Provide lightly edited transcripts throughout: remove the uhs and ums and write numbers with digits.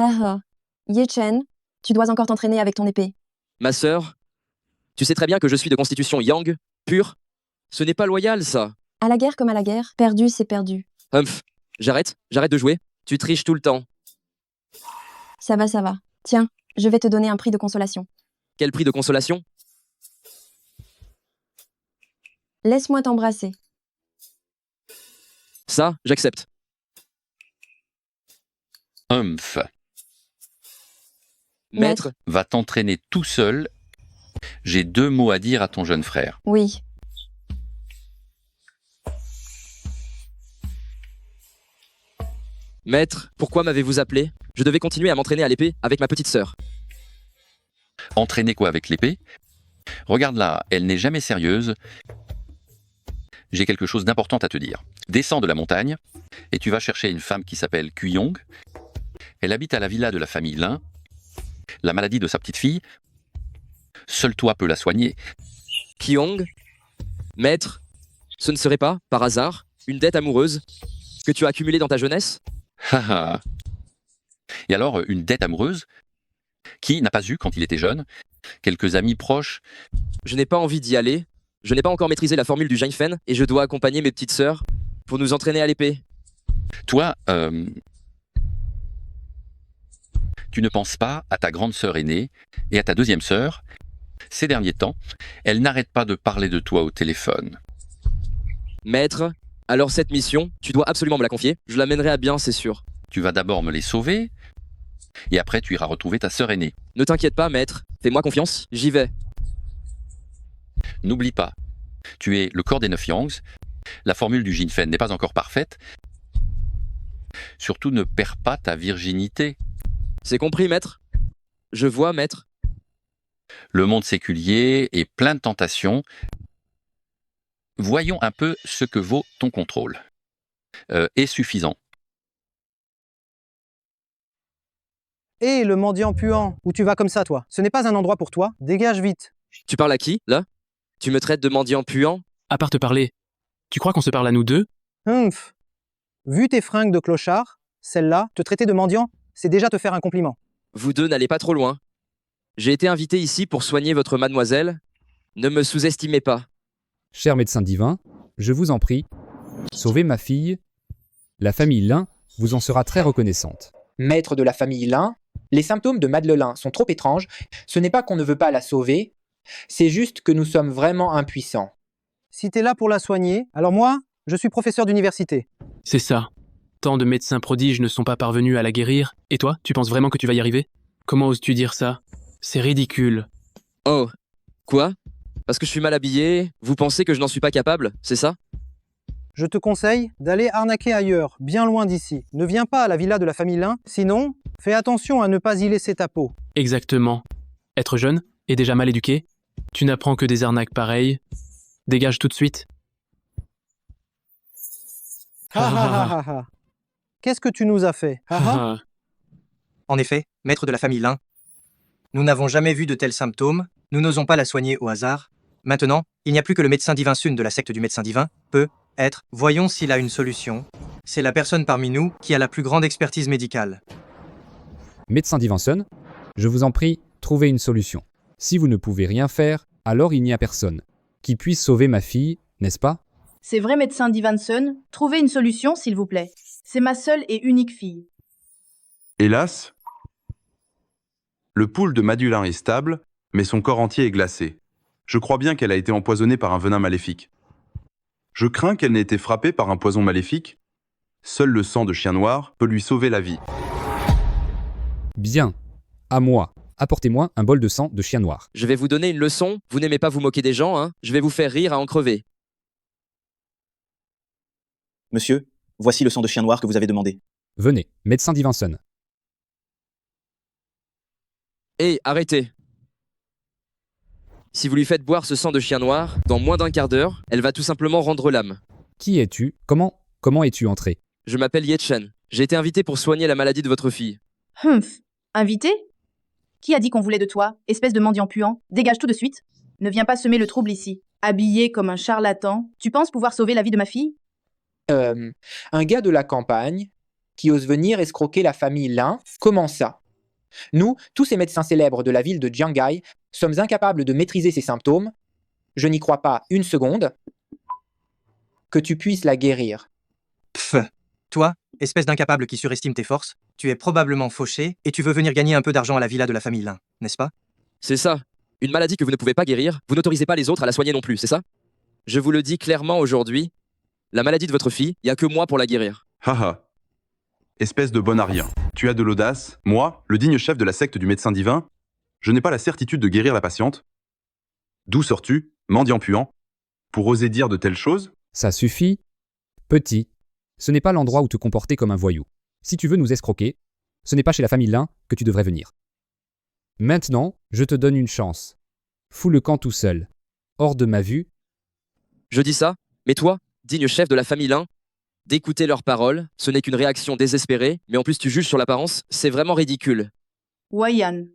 Ah ah. Ye Chen, tu dois encore t'entraîner avec ton épée. Ma sœur, tu sais très bien que je suis de constitution yang, pure. Ce n'est pas loyal, ça. À la guerre comme à la guerre, perdu c'est perdu. Humph, j'arrête de jouer. Tu triches tout le temps. Ça va, ça va. Tiens, je vais te donner un prix de consolation. Quel prix de consolation? Laisse-moi t'embrasser. Ça, j'accepte. Humph, Maître, va t'entraîner tout seul. J'ai 2 mots à dire à ton jeune frère. Oui. maître, pourquoi m'avez-vous appelé? Je devais continuer à m'entraîner à l'épée avec ma petite sœur. Entraîner quoi avec l'épée? Regarde-la, elle n'est jamais sérieuse. J'ai quelque chose d'important à te dire. Descends de la montagne et tu vas chercher une femme qui s'appelle Kuyong. Elle habite à la villa de la famille Lin. La maladie de sa petite fille, seul toi peux la soigner. Kyong, maître, ce ne serait pas, par hasard, une dette amoureuse que tu as accumulée dans ta jeunesse? Haha. Et alors, une dette amoureuse? Qui n'a pas eu quand il était jeune? Quelques amis proches? Je n'ai pas envie d'y aller. Je n'ai pas encore maîtrisé la formule du Jainfen et je dois accompagner mes petites sœurs pour nous entraîner à l'épée. Toi, tu ne penses pas à ta grande sœur aînée et à ta deuxième sœur. Ces derniers temps, elles n'arrêtent pas de parler de toi au téléphone. Maître, alors cette mission, tu dois absolument me la confier. Je la mènerai à bien, c'est sûr. Tu vas d'abord me les sauver, et après tu iras retrouver ta sœur aînée. Ne t'inquiète pas, maître. Fais-moi confiance, j'y vais. N'oublie pas, tu es le corps des 9 Yangs. La formule du Jinfen n'est pas encore parfaite. Surtout ne perds pas ta virginité. C'est compris, maître? Je vois, maître. Le monde séculier est plein de tentations. Voyons un peu ce que vaut ton contrôle. Est suffisant. Hé, le mendiant puant, où tu vas comme ça, toi? Ce n'est pas un endroit pour toi, dégage vite. Tu parles à qui, là? Tu me traites de mendiant puant? À part te parler, tu crois qu'on se parle à nous deux? Humph. Vu tes fringues de clochard, celle-là, te traiter de mendiant, c'est déjà te faire un compliment. Vous deux n'allez pas trop loin. J'ai été invité ici pour soigner votre mademoiselle. Ne me sous-estimez pas. Cher médecin divin, je vous en prie, sauvez ma fille. La famille Lin vous en sera très reconnaissante. Maître de la famille Lin, les symptômes de Madelelin sont trop étranges. Ce n'est pas qu'on ne veut pas la sauver, c'est juste que nous sommes vraiment impuissants. Si t'es là pour la soigner, alors moi, je suis professeur d'université. C'est ça. Tant de médecins prodiges ne sont pas parvenus à la guérir. Et toi, tu penses vraiment que tu vas y arriver? Comment oses-tu dire ça? C'est ridicule. Oh, quoi? Parce que je suis mal habillé, vous pensez que je n'en suis pas capable, c'est ça? Je te conseille d'aller arnaquer ailleurs, bien loin d'ici. Ne viens pas à la villa de la famille Lin, sinon, fais attention à ne pas y laisser ta peau. Exactement. Être jeune et déjà mal éduqué? Tu n'apprends que des arnaques pareilles. Dégage tout de suite. Ha ha ha ha ha. Qu'est-ce que tu nous as fait? Ha ha. En effet, maître de la famille Lin, nous n'avons jamais vu de tels symptômes, nous n'osons pas la soigner au hasard. Maintenant, il n'y a plus que le médecin divin Sun de la secte du médecin divin, peut être. Voyons s'il a une solution. C'est la personne parmi nous qui a la plus grande expertise médicale. Médecin Divinson, je vous en prie, trouvez une solution. Si vous ne pouvez rien faire, alors il n'y a personne qui puisse sauver ma fille, n'est-ce pas? C'est vrai, médecin Divanson, trouvez une solution, s'il vous plaît. C'est ma seule et unique fille. Hélas, le poule de Madulin est stable, mais son corps entier est glacé. Je crois bien qu'elle a été empoisonnée par un venin maléfique. Je crains qu'elle n'ait été frappée par un poison maléfique. Seul le sang de chien noir peut lui sauver la vie. Bien. À moi. Apportez-moi un bol de sang de chien noir. Je vais vous donner une leçon, vous n'aimez pas vous moquer des gens, hein? Je vais vous faire rire à en crever. Monsieur, voici le sang de chien noir que vous avez demandé. Venez, médecin Divinson. Hé, arrêtez! Si vous lui faites boire ce sang de chien noir, dans moins d'un quart d'heure, elle va tout simplement rendre l'âme. Qui es-tu? Comment es-tu entré? Je m'appelle Ye Chen. J'ai été invité pour soigner la maladie de votre fille. Humph. Invité? Qui a dit qu'on voulait de toi, espèce de mendiant puant? Dégage tout de suite. Ne viens pas semer le trouble ici. Habillé comme un charlatan, tu penses pouvoir sauver la vie de ma fille? Un gars de la campagne qui ose venir escroquer la famille Lin. Comment ça? Nous, tous ces médecins célèbres de la ville de Jiangai, sommes incapables de maîtriser ces symptômes. Je n'y crois pas une seconde que tu puisses la guérir. Pff. Toi, espèce d'incapable qui surestime tes forces, tu es probablement fauché et tu veux venir gagner un peu d'argent à la villa de la famille Lin, n'est-ce pas? C'est ça. Une maladie que vous ne pouvez pas guérir, vous n'autorisez pas les autres à la soigner non plus, c'est ça? Je vous le dis clairement aujourd'hui, la maladie de votre fille, il n'y a que moi pour la guérir. Haha. Espèce de bon à rien. Tu as de l'audace. Moi, le digne chef de la secte du médecin divin, je n'ai pas la certitude de guérir la patiente. D'où sors-tu, mendiant puant, pour oser dire de telles choses? Ça suffit. Petit, ce n'est pas l'endroit où te comporter comme un voyou. Si tu veux nous escroquer, ce n'est pas chez la famille Lin que tu devrais venir. Maintenant, je te donne une chance. Fous le camp tout seul. Hors de ma vue. Je dis ça, mais toi, digne chef de la famille Lin, d'écouter leurs paroles, ce n'est qu'une réaction désespérée, mais en plus tu juges sur l'apparence, c'est vraiment ridicule. Wayan,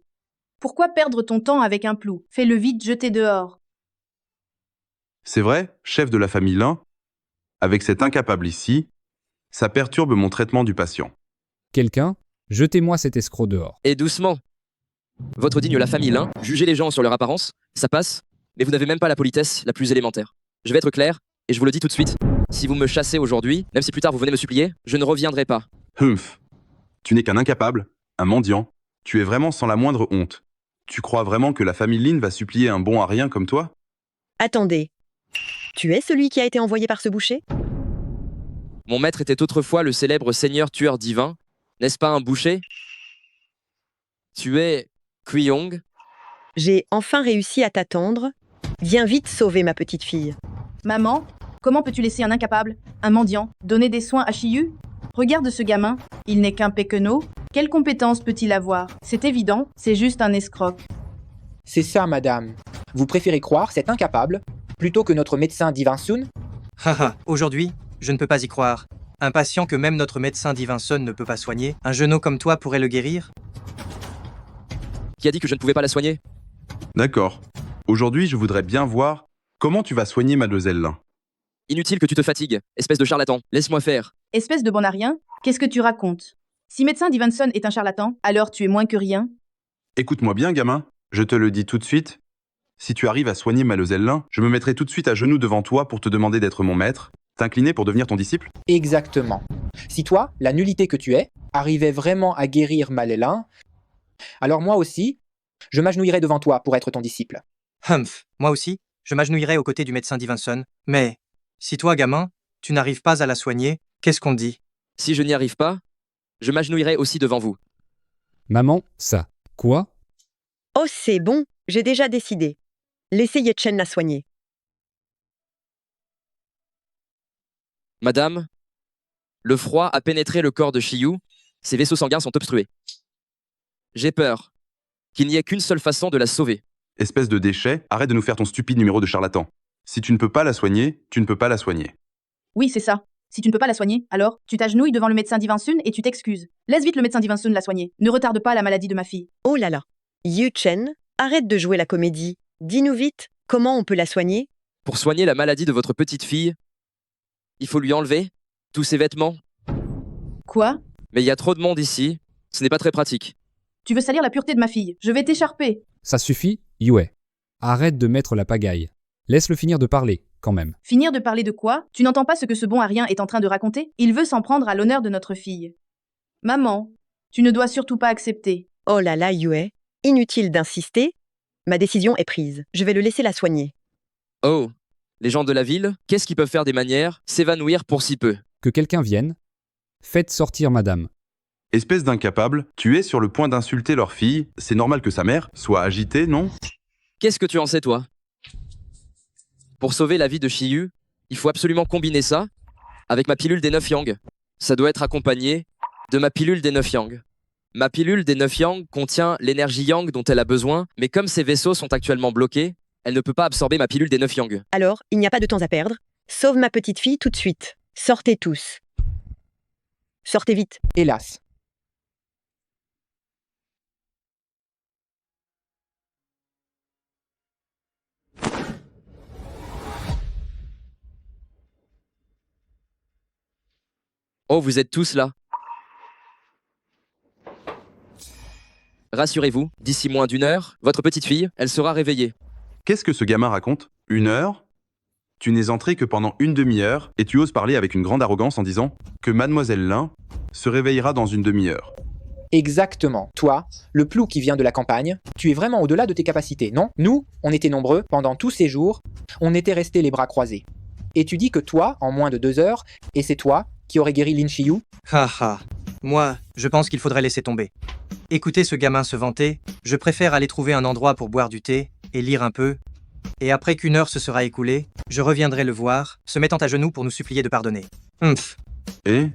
pourquoi perdre ton temps avec un plou? Fais-le vite jeter dehors. C'est vrai, chef de la famille Lin, avec cet incapable ici, ça perturbe mon traitement du patient. Quelqu'un, jetez-moi cet escroc dehors. Et doucement. Votre digne la famille Lin, jugez les gens sur leur apparence, ça passe, mais vous n'avez même pas la politesse la plus élémentaire. Je vais être clair, et je vous le dis tout de suite, si vous me chassez aujourd'hui, même si plus tard vous venez me supplier, je ne reviendrai pas. Humph. Tu n'es qu'un incapable, un mendiant. Tu es vraiment sans la moindre honte. Tu crois vraiment que la famille Lin va supplier un bon à rien comme toi? Attendez. Tu es celui qui a été envoyé par ce boucher? Mon maître était autrefois le célèbre seigneur tueur divin, n'est-ce pas un boucher? Tu es Kuyong? J'ai enfin réussi à t'attendre. Viens vite sauver ma petite fille. Maman, comment peux-tu laisser un incapable, un mendiant, donner des soins à Chiyu? Regarde ce gamin, il n'est qu'un péquenot. Quelles compétences peut-il avoir? C'est évident, c'est juste un escroc. C'est ça, madame. Vous préférez croire cet incapable plutôt que notre médecin Divin Sun? Haha, aujourd'hui, je ne peux pas y croire. Un patient que même notre médecin Divin Sun ne peut pas soigner, un genou comme toi pourrait le guérir? Qui a dit que je ne pouvais pas la soigner? D'accord. Aujourd'hui, je voudrais bien voir comment tu vas soigner Mademoiselle Lin. Inutile que tu te fatigues, espèce de charlatan, laisse-moi faire. Espèce de bon à rien, qu'est-ce que tu racontes? Si médecin Divanson est un charlatan, alors tu es moins que rien? Écoute-moi bien, gamin, je te le dis tout de suite. Si tu arrives à soigner Mademoiselle Lin, je me mettrai tout de suite à genoux devant toi pour te demander d'être mon maître, t'incliner pour devenir ton disciple. Exactement. Si toi, la nullité que tu es, arrivais vraiment à guérir Malélin, alors moi aussi, je m'agenouillerais devant toi pour être ton disciple. Humph, moi aussi, je m'agenouillerai aux côtés du médecin Divinson. Mais, si toi, gamin, tu n'arrives pas à la soigner, qu'est-ce qu'on te dit? Si je n'y arrive pas, je m'agenouillerai aussi devant vous. Maman, ça. Quoi? Oh, c'est bon, j'ai déjà décidé. Laissez Yetchen la soigner. Madame, le froid a pénétré le corps de Chiyu, ses vaisseaux sanguins sont obstrués. J'ai peur qu'il n'y ait qu'une seule façon de la sauver. Espèce de déchet, arrête de nous faire ton stupide numéro de charlatan. Si tu ne peux pas la soigner, tu ne peux pas la soigner. Oui, c'est ça. Si tu ne peux pas la soigner, alors tu t'agenouilles devant le médecin Divinsun et tu t'excuses. Laisse vite le médecin Divinsun la soigner. Ne retarde pas la maladie de ma fille. Oh là là. Yetchen, arrête de jouer la comédie. Dis-nous vite, comment on peut la soigner? Pour soigner la maladie de votre petite fille, il faut lui enlever tous ses vêtements. Quoi? Mais il y a trop de monde ici, ce n'est pas très pratique. Tu veux salir la pureté de ma fille? Je vais t'écharper. Ça suffit, Yue. Arrête de mettre la pagaille. Laisse-le finir de parler, quand même. Finir de parler de quoi? Tu n'entends pas ce que ce bon à rien est en train de raconter? Il veut s'en prendre à l'honneur de notre fille. Maman, tu ne dois surtout pas accepter. Oh là là, Yue. Inutile d'insister. Ma décision est prise. Je vais le laisser la soigner. Oh, les gens de la ville, qu'est-ce qu'ils peuvent faire des manières? S'évanouir pour si peu. Que quelqu'un vienne. Faites sortir madame. Espèce d'incapable, tu es sur le point d'insulter leur fille, c'est normal que sa mère soit agitée, non? Qu'est-ce que tu en sais, toi? Pour sauver la vie de Chiyu, il faut absolument combiner ça avec ma pilule des 9 yang. Ça doit être accompagné de ma pilule des 9 yang. Ma pilule des 9 yang contient l'énergie yang dont elle a besoin, mais comme ses vaisseaux sont actuellement bloqués, elle ne peut pas absorber ma pilule des 9 yang. Alors, il n'y a pas de temps à perdre. Sauve ma petite fille tout de suite. Sortez tous. Sortez vite. Hélas. Oh, vous êtes tous là. Rassurez-vous, d'ici moins d'1 heure, votre petite fille, elle sera réveillée. Qu'est-ce que ce gamin raconte? 1 heure? Tu n'es entré que pendant une demi-heure et tu oses parler avec une grande arrogance en disant que Mademoiselle Lin se réveillera dans une demi-heure. Exactement. Toi, le plou qui vient de la campagne, tu es vraiment au-delà de tes capacités, non? Nous, on était nombreux pendant tous ces jours, on était restés les bras croisés. Et tu dis que toi, en moins de 2 heures, et c'est toi qui aurais guéri Lin Shiyu? Haha. Moi, je pense qu'il faudrait laisser tomber. Écoutez ce gamin se vanter, je préfère aller trouver un endroit pour boire du thé et lire un peu. Et après qu'1 heure se sera écoulée, je reviendrai le voir, se mettant à genoux pour nous supplier de pardonner. Et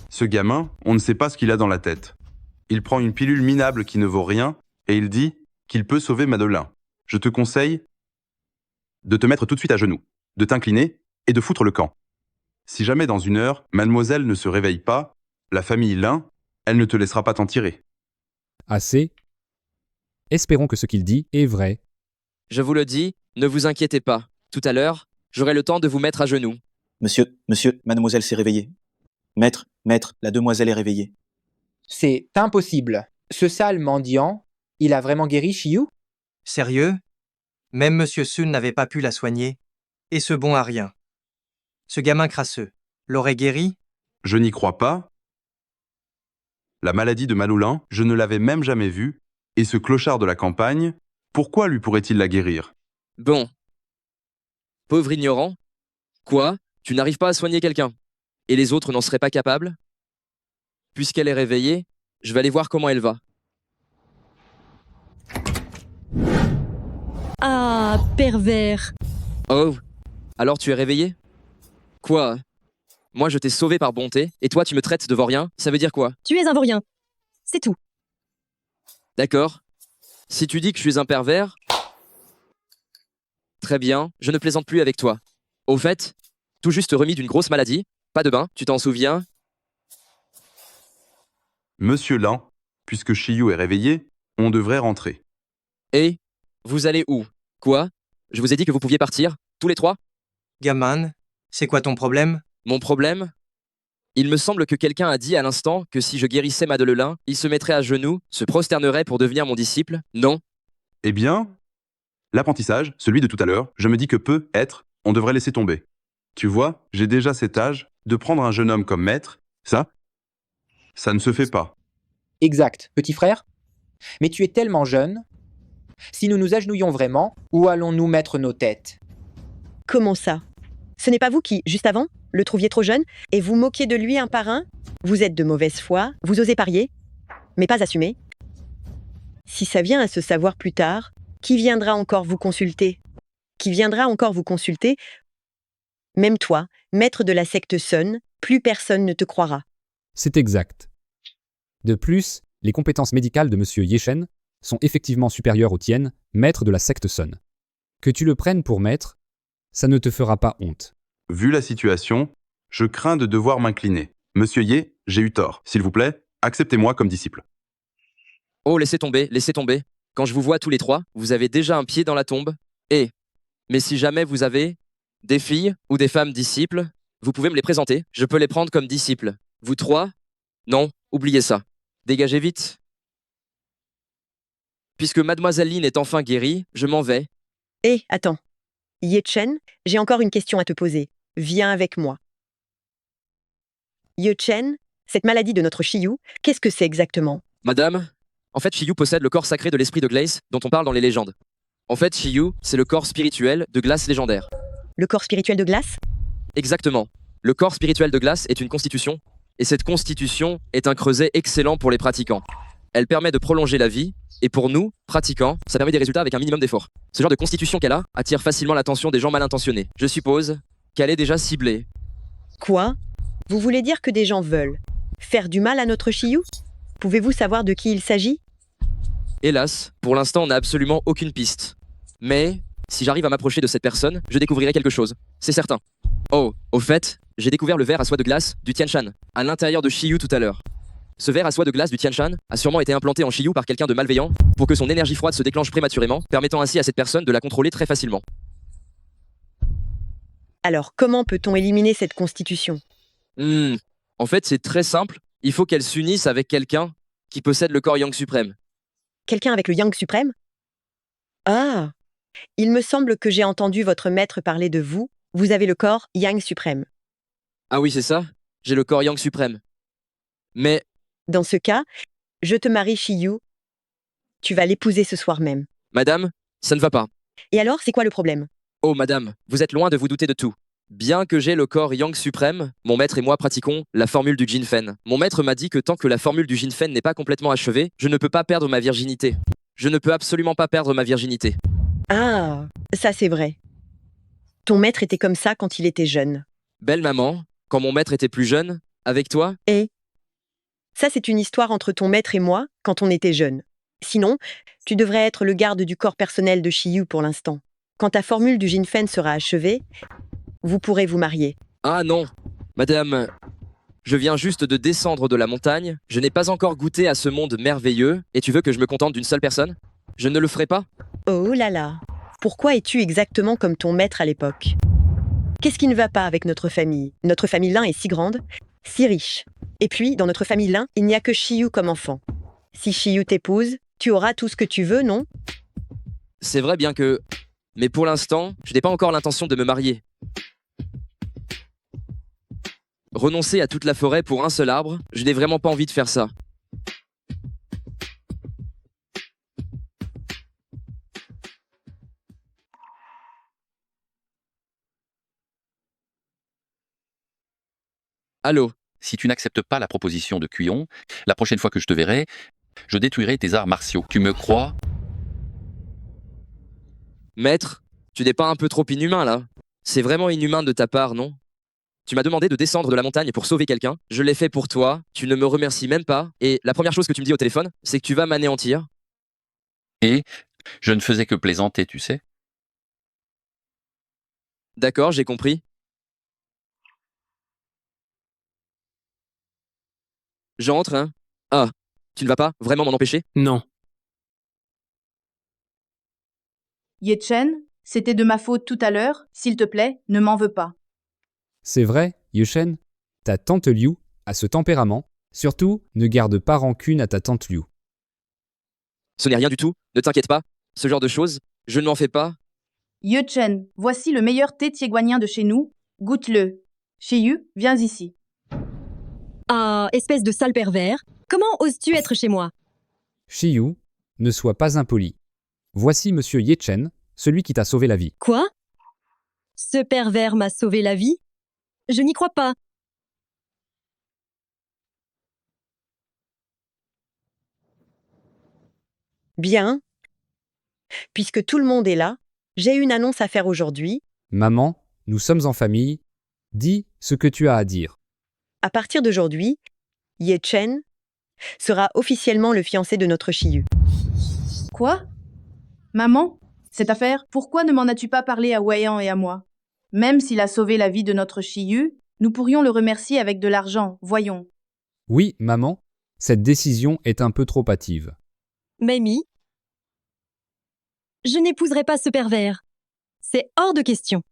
ce gamin, on ne sait pas ce qu'il a dans la tête. Il prend une pilule minable qui ne vaut rien et il dit qu'il peut sauver Madeleine. Je te conseille de te mettre tout de suite à genoux, de t'incliner et de foutre le camp. Si jamais dans 1 heure, mademoiselle ne se réveille pas, la famille Lin, elle ne te laissera pas t'en tirer. Assez. Espérons que ce qu'il dit est vrai. Je vous le dis, ne vous inquiétez pas. Tout à l'heure, j'aurai le temps de vous mettre à genoux. Monsieur, mademoiselle s'est réveillée. Maître, la demoiselle est réveillée. C'est impossible. Ce sale mendiant, il a vraiment guéri Shiyu? Sérieux? Même Monsieur Sun n'avait pas pu la soigner. Et ce bon à rien. Ce gamin crasseux l'aurait guéri? Je n'y crois pas. La maladie de Maloulin, je ne l'avais même jamais vue. Et ce clochard de la campagne, pourquoi lui pourrait-il la guérir? Bon. Pauvre ignorant. Quoi? Tu n'arrives pas à soigner quelqu'un? Et les autres n'en seraient pas capables? Puisqu'elle est réveillée, je vais aller voir comment elle va. Ah, pervers. Oh, alors tu es réveillée? Quoi? Moi je t'ai sauvé par bonté, et toi tu me traites de vaurien, ça veut dire quoi? Tu es un vaurien. C'est tout. D'accord. Si tu dis que je suis un pervers... Très bien, je ne plaisante plus avec toi. Au fait, tout juste remis d'une grosse maladie, pas de bain, tu t'en souviens? Monsieur Lin, puisque Shiyu est réveillé, on devrait rentrer. Et vous allez où? Quoi? Je vous ai dit que vous pouviez partir, tous les 3? Gaman, c'est quoi ton problème? Mon problème? Il me semble que quelqu'un a dit à l'instant que si je guérissais Madeleine, il se mettrait à genoux, se prosternerait pour devenir mon disciple. Non? Eh bien, l'apprentissage, celui de tout à l'heure, je me dis que peut-être, on devrait laisser tomber. Tu vois, j'ai déjà cet âge de prendre un jeune homme comme maître, ça ne se fait pas. Exact, petit frère. Mais tu es tellement jeune. Si nous nous agenouillons vraiment, où allons-nous mettre nos têtes? Comment ça? Ce n'est pas vous qui, juste avant, le trouviez trop jeune et vous moquiez de lui un par un? Vous êtes de mauvaise foi, vous osez parier, mais pas assumer. Si ça vient à se savoir plus tard, qui viendra encore vous consulter? Qui viendra encore vous consulter? Même toi, maître de la secte Sun, plus personne ne te croira. C'est exact. De plus, les compétences médicales de M. Yeshen sont effectivement supérieures aux tiennes, maître de la secte Sun. Que tu le prennes pour maître, ça ne te fera pas honte. Vu la situation, je crains de devoir m'incliner. Monsieur Ye, j'ai eu tort. S'il vous plaît, acceptez-moi comme disciple. Oh, laissez tomber, laissez tomber. Quand je vous vois tous les 3, vous avez déjà un pied dans la tombe. Mais si jamais vous avez des filles ou des femmes disciples, vous pouvez me les présenter. Je peux les prendre comme disciples. Vous 3? Non, oubliez ça. Dégagez vite. Puisque Mademoiselle Lin est enfin guérie, je m'en vais. Attends. Ye-Chen, j'ai encore une question à te poser. Viens avec moi. Ye-Chen, cette maladie de notre Shiyu, qu'est-ce que c'est exactement? Madame, en fait, Shiyu possède le corps sacré de l'esprit de Glace dont on parle dans les légendes. En fait, Shiyu, c'est le corps spirituel de Glace légendaire. Le corps spirituel de Glace? Exactement. Le corps spirituel de Glace est une constitution, et cette constitution est un creuset excellent pour les pratiquants. Elle permet de prolonger la vie, et pour nous, pratiquants, ça permet des résultats avec un minimum d'effort. Ce genre de constitution qu'elle a attire facilement l'attention des gens mal intentionnés. Je suppose qu'elle est déjà ciblée. Quoi? Vous voulez dire que des gens veulent faire du mal à notre Shiyu? Pouvez-vous savoir de qui il s'agit? Hélas, pour l'instant, on n'a absolument aucune piste. Mais, si j'arrive à m'approcher de cette personne, je découvrirai quelque chose. C'est certain. Oh, au fait, j'ai découvert le verre à soie de glace du Tianshan, à l'intérieur de Shiyu tout à l'heure. Ce verre à soie de glace du Tianshan a sûrement été implanté en Shiyu par quelqu'un de malveillant pour que son énergie froide se déclenche prématurément, permettant ainsi à cette personne de la contrôler très facilement. Alors, comment peut-on éliminer cette constitution? En fait, c'est très simple. Il faut qu'elle s'unisse avec quelqu'un qui possède le corps Yang suprême. Quelqu'un avec le Yang suprême? Ah, il me semble que j'ai entendu votre maître parler de vous. Vous avez le corps Yang suprême. Ah oui, c'est ça. J'ai le corps Yang suprême. Mais Dans ce cas, je te marie Shiyu. Tu vas l'épouser ce soir même. madame, ça ne va pas. Et alors, c'est quoi le problème? Oh madame, vous êtes loin de vous douter de tout. Bien que j'ai le corps Yang suprême, mon maître et moi pratiquons la formule du Jinfen. Mon maître m'a dit que tant que la formule du Jinfen n'est pas complètement achevée, je ne peux pas perdre ma virginité. Je ne peux absolument pas perdre ma virginité. Ah, ça c'est vrai. Ton maître était comme ça quand il était jeune. Belle maman, quand mon maître était plus jeune, avec toi, Et ça, c'est une histoire entre ton maître et moi quand on était jeune. Sinon, tu devrais être le garde du corps personnel de Shiyu pour l'instant. Quand ta formule du Jinfen sera achevée, vous pourrez vous marier. ah non, madame, je viens juste de descendre de la montagne, je n'ai pas encore goûté à ce monde merveilleux, et tu veux que je me contente d'une seule personne? Je ne le ferai pas? Oh là là, pourquoi es-tu exactement comme ton maître à l'époque? Qu'est-ce qui ne va pas avec notre famille? Notre famille Lin est si grande, si riche. Et puis, dans notre famille Lin, il n'y a que Shiyu comme enfant. Si Shiyu t'épouse, tu auras tout ce que tu veux, non? C'est vrai bien que... Mais pour l'instant, je n'ai pas encore l'intention de me marier. Renoncer à toute la forêt pour un seul arbre, je n'ai vraiment pas envie de faire ça. Allô? Si tu n'acceptes pas la proposition de Kuyon, la prochaine fois que je te verrai, je détruirai tes arts martiaux. Tu me crois? Maître, tu n'es pas un peu trop inhumain là? C'est vraiment inhumain de ta part, non? Tu m'as demandé de descendre de la montagne pour sauver quelqu'un, je l'ai fait pour toi, tu ne me remercies même pas, et la première chose que tu me dis au téléphone, c'est que tu vas m'anéantir. Et je ne faisais que plaisanter, tu sais. D'accord, j'ai compris. J'entre, hein? Ah, tu ne vas pas vraiment m'en empêcher? Non. Ye Chen, c'était de ma faute tout à l'heure. S'il te plaît, ne m'en veux pas. C'est vrai, Yushen, ta tante Liu a ce tempérament. Surtout, ne garde pas rancune à ta tante Liu. Ce n'est rien du tout, ne t'inquiète pas. Ce genre de choses, je ne m'en fais pas. Ye Chen, voici le meilleur thé tiéguanien de chez nous. Goûte-le. Shiyu, viens ici. Ah, espèce de sale pervers. Comment oses-tu être chez moi? Shiyu, ne sois pas impoli. Voici Monsieur Yechen, celui qui t'a sauvé la vie. Quoi? Ce pervers m'a sauvé la vie? Je n'y crois pas. Bien. Puisque tout le monde est là, j'ai une annonce à faire aujourd'hui. Maman, nous sommes en famille. Dis ce que tu as à dire. À partir d'aujourd'hui, Ye Chen sera officiellement le fiancé de notre Shiyu. Quoi? Maman? Cette affaire, pourquoi ne m'en as-tu pas parlé à Weiyan et à moi? Même s'il a sauvé la vie de notre Shiyu, nous pourrions le remercier avec de l'argent, voyons. Oui, maman, cette décision est un peu trop hâtive. Mamie? Je n'épouserai pas ce pervers. C'est hors de question.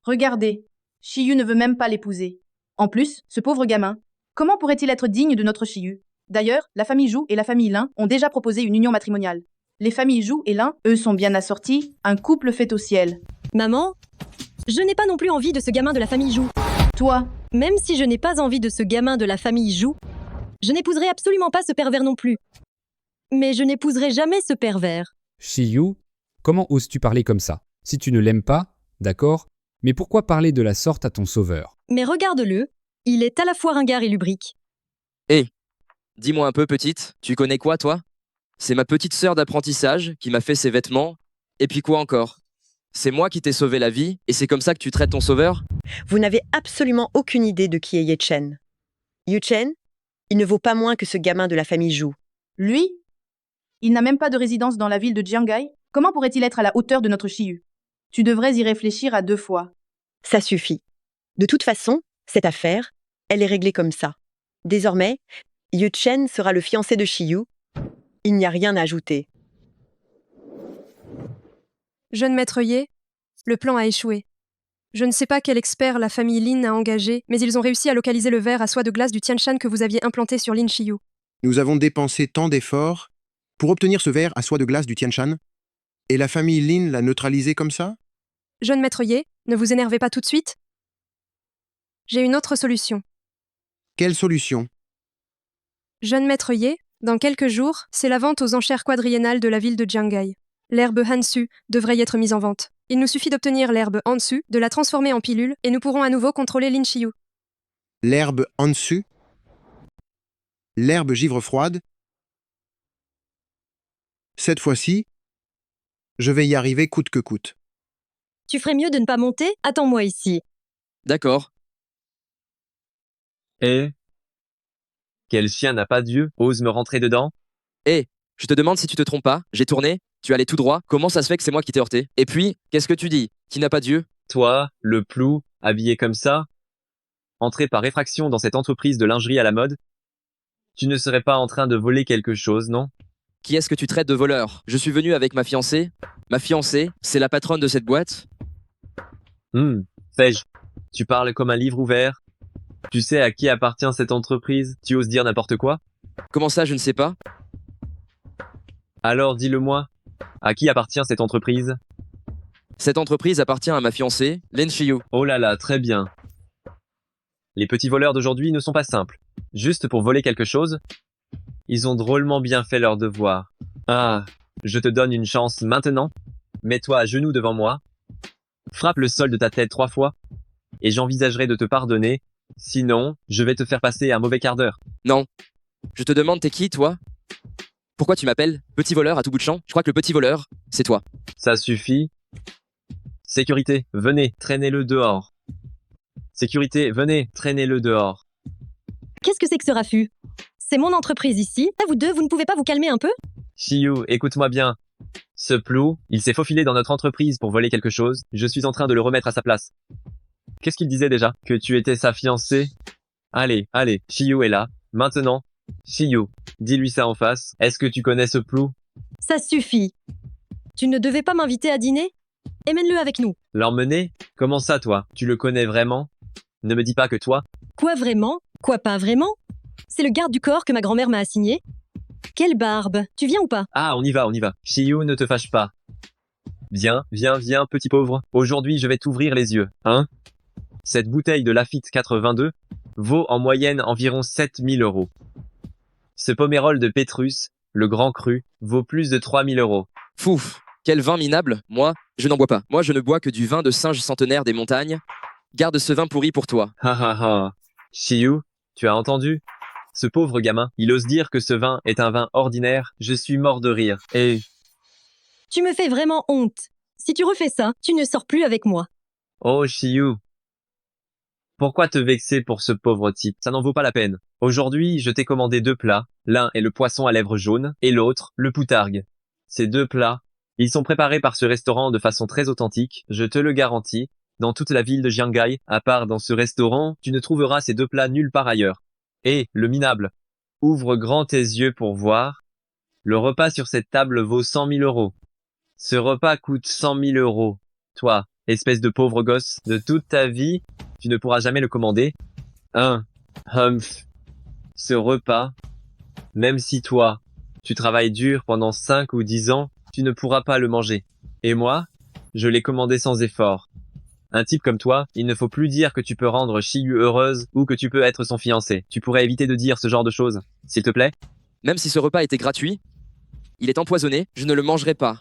Regardez, Shiyu ne veut même pas l'épouser. En plus, ce pauvre gamin, comment pourrait-il être digne de notre Shiyu? D'ailleurs, la famille Zhou et la famille Lin ont déjà proposé une union matrimoniale. Les familles Zhou et Lin, eux, sont bien assortis, un couple fait au ciel. Maman? Je n'ai pas non plus envie de ce gamin de la famille Zhou. Toi? Même si je n'ai pas envie de ce gamin de la famille Zhou, je n'épouserai absolument pas ce pervers non plus. Mais je n'épouserai jamais ce pervers. Shiyu, comment oses-tu parler comme ça? Si tu ne l'aimes pas, d'accord, mais pourquoi parler de la sorte à ton sauveur? Mais regarde-le, il est à la fois ringard et lubrique. Hé, dis-moi un peu, petite, tu connais quoi, toi? C'est ma petite sœur d'apprentissage qui m'a fait ses vêtements, et puis quoi encore? C'est moi qui t'ai sauvé la vie, et c'est comme ça que tu traites ton sauveur? Vous n'avez absolument aucune idée de qui est Ye Chen. Ye Chen, il ne vaut pas moins que ce gamin de la famille Zhou. Lui? Il n'a même pas de résidence dans la ville de Jiangai. Comment pourrait-il être à la hauteur de notre Shiyu? Tu devrais y réfléchir à 2 fois. Ça suffit. De toute façon, cette affaire, elle est réglée comme ça. Désormais, Ye Chen sera le fiancé de Shiyu. Il n'y a rien à ajouter. Jeune maître Ye, le plan a échoué. Je ne sais pas quel expert la famille Lin a engagé, mais ils ont réussi à localiser le verre à soie de glace du Tianshan que vous aviez implanté sur Lin Shiyu. Nous avons dépensé tant d'efforts Pour obtenir ce verre à soie de glace du Tian Shan, et la famille Lin l'a neutralisé comme ça? Jeune maître Ye, ne vous énervez pas tout de suite. J'ai une autre solution. Quelle solution? Jeune maître Ye, dans quelques jours, c'est la vente aux enchères quadriennales de la ville de Jiangai. L'herbe Hansu devrait y être mise en vente. Il nous suffit d'obtenir l'herbe Hansu, de la transformer en pilule, et nous pourrons à nouveau contrôler Lin Shiyu. L'herbe Hansu? L'herbe givre froide? Cette fois-ci, je vais y arriver coûte que coûte. Tu ferais mieux de ne pas monter? Attends-moi ici. D'accord. Eh? Quel chien n'a pas d'yeux? Ose me rentrer dedans? Eh, je te demande si tu te trompes pas. J'ai tourné, tu allais tout droit. Comment ça se fait que c'est moi qui t'ai heurté? Et puis, qu'est-ce que tu dis? Qui n'a pas d'yeux? Toi, le plou, habillé comme ça? Entré par effraction dans cette entreprise de lingerie à la mode? Tu ne serais pas en train de voler quelque chose, non? Qui est-ce que tu traites de voleur? Je suis venu avec ma fiancée. Ma fiancée, c'est la patronne de cette boîte. Fais-je? Tu parles comme un livre ouvert? Tu sais à qui appartient cette entreprise? Tu oses dire n'importe quoi? Comment ça, je ne sais pas? Alors dis-le-moi. À qui appartient cette entreprise? Cette entreprise appartient à ma fiancée, Lin Shiyu. Oh là là, très bien. Les petits voleurs d'aujourd'hui ne sont pas simples. Juste pour voler quelque chose, ils ont drôlement bien fait leur devoir. Ah, je te donne une chance maintenant. Mets-toi à genoux devant moi. Frappe le sol de ta tête 3 fois. Et j'envisagerai de te pardonner. Sinon, je vais te faire passer un mauvais quart d'heure. Non. Je te demande, t'es qui, toi? Pourquoi tu m'appelles petit voleur à tout bout de champ? Je crois que le petit voleur, c'est toi. Ça suffit. Sécurité, venez, traînez-le dehors. Sécurité, venez, traînez-le dehors. Qu'est-ce que c'est que ce raffut? C'est mon entreprise ici. À vous deux, vous ne pouvez pas vous calmer un peu? Shiyu, écoute-moi bien. Ce plou, il s'est faufilé dans notre entreprise pour voler quelque chose. Je suis en train de le remettre à sa place. Qu'est-ce qu'il disait déjà? Que tu étais sa fiancée? Allez, Shiyu est là. Maintenant, Shiyu, dis-lui ça en face. Est-ce que tu connais ce plou? Ça suffit. Tu ne devais pas m'inviter à dîner? Emmène-le avec nous. L'emmener? Comment ça, toi? Tu le connais vraiment? Ne me dis pas que toi. Quoi vraiment? Quoi pas vraiment? C'est le garde du corps que ma grand-mère m'a assigné. Quelle barbe! Tu viens ou pas? Ah, on y va. Shiyu, ne te fâche pas. Viens, petit pauvre. Aujourd'hui, je vais t'ouvrir les yeux, hein? Cette bouteille de Lafite 422 vaut en moyenne environ 7000 €. Ce pomérol de Pétrus, le grand cru, vaut plus de 3000 €. Fouf, quel vin minable. Moi, je n'en bois pas. Moi, je ne bois que du vin de singe centenaire des montagnes. Garde ce vin pourri pour toi. Ha ha ha. Shiyu, tu as entendu? Ce pauvre gamin, il ose dire que ce vin est un vin ordinaire. Je suis mort de rire. Et... Tu me fais vraiment honte. Si tu refais ça, tu ne sors plus avec moi. Oh Shiyu. Pourquoi te vexer pour ce pauvre type? Ça n'en vaut pas la peine. Aujourd'hui, je t'ai commandé 2 plats. L'un est le poisson à lèvres jaunes et l'autre, le poutargue. Ces 2 plats, ils sont préparés par ce restaurant de façon très authentique, je te le garantis. Dans toute la ville de Jiangai, à part dans ce restaurant, tu ne trouveras ces 2 plats nulle part ailleurs. Et, le minable, ouvre grand tes yeux pour voir. Le repas sur cette table vaut 100 000 €. Ce repas coûte 100 000 €. Toi, espèce de pauvre gosse, de toute ta vie, tu ne pourras jamais le commander. Humph. Ce repas, même si toi, tu travailles dur pendant 5 ou 10 ans, tu ne pourras pas le manger. Et moi, je l'ai commandé sans effort. Un type comme toi, il ne faut plus dire que tu peux rendre Shiyu heureuse ou que tu peux être son fiancé. Tu pourrais éviter de dire ce genre de choses, s'il te plaît? Même si ce repas était gratuit, il est empoisonné, je ne le mangerai pas.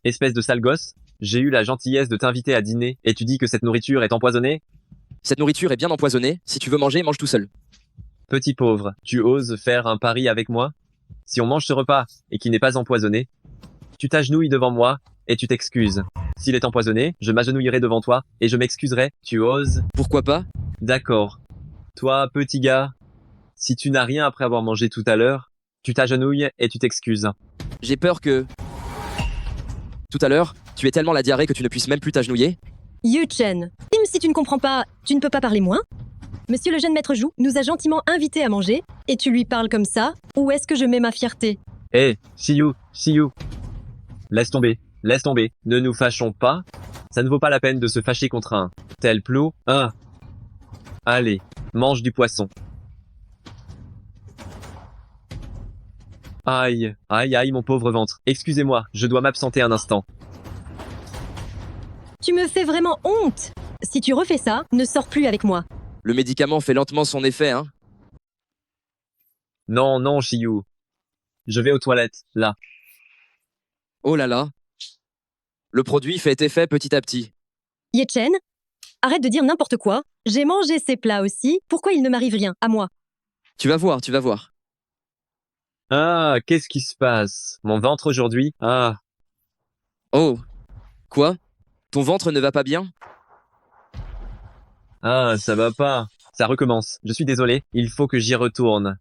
Espèce de sale gosse, j'ai eu la gentillesse de t'inviter à dîner et tu dis que cette nourriture est empoisonnée? Cette nourriture est bien empoisonnée, si tu veux manger, mange tout seul. Petit pauvre, tu oses faire un pari avec moi? Si on mange ce repas et qu'il n'est pas empoisonné, tu t'agenouilles devant moi et tu t'excuses. S'il est empoisonné, je m'agenouillerai devant toi et je m'excuserai. Tu oses? Pourquoi pas? D'accord. Toi, petit gars, si tu n'as rien après avoir mangé tout à l'heure, tu t'agenouilles et tu t'excuses. J'ai peur que... Tout à l'heure, tu aies tellement la diarrhée que tu ne puisses même plus t'agenouiller? Yu Chen, même si tu ne comprends pas, tu ne peux pas parler moins? Monsieur le jeune maître Zhu nous a gentiment invités à manger, et tu lui parles comme ça? Où est-ce que je mets ma fierté? Hé, Shiyu. Laisse tomber, ne nous fâchons pas. Ça ne vaut pas la peine de se fâcher contre un tel plot. Allez, mange du poisson. Aïe, aïe, aïe, mon pauvre ventre. Excusez-moi, je dois m'absenter un instant. Tu me fais vraiment honte. Si tu refais ça, ne sors plus avec moi. Le médicament fait lentement son effet, hein. Non, non, Shiyu. Je vais aux toilettes, là. Oh là là. Le produit fait effet petit à petit. Ye-Chen, arrête de dire n'importe quoi. J'ai mangé ces plats aussi. Pourquoi il ne m'arrive rien, à moi? Tu vas voir, tu vas voir. Ah, qu'est-ce qui se passe? Mon ventre aujourd'hui? Ah, Oh. Quoi? Ton ventre ne va pas bien? ah, ça va pas. Ça recommence. Je suis désolé, il faut que j'y retourne.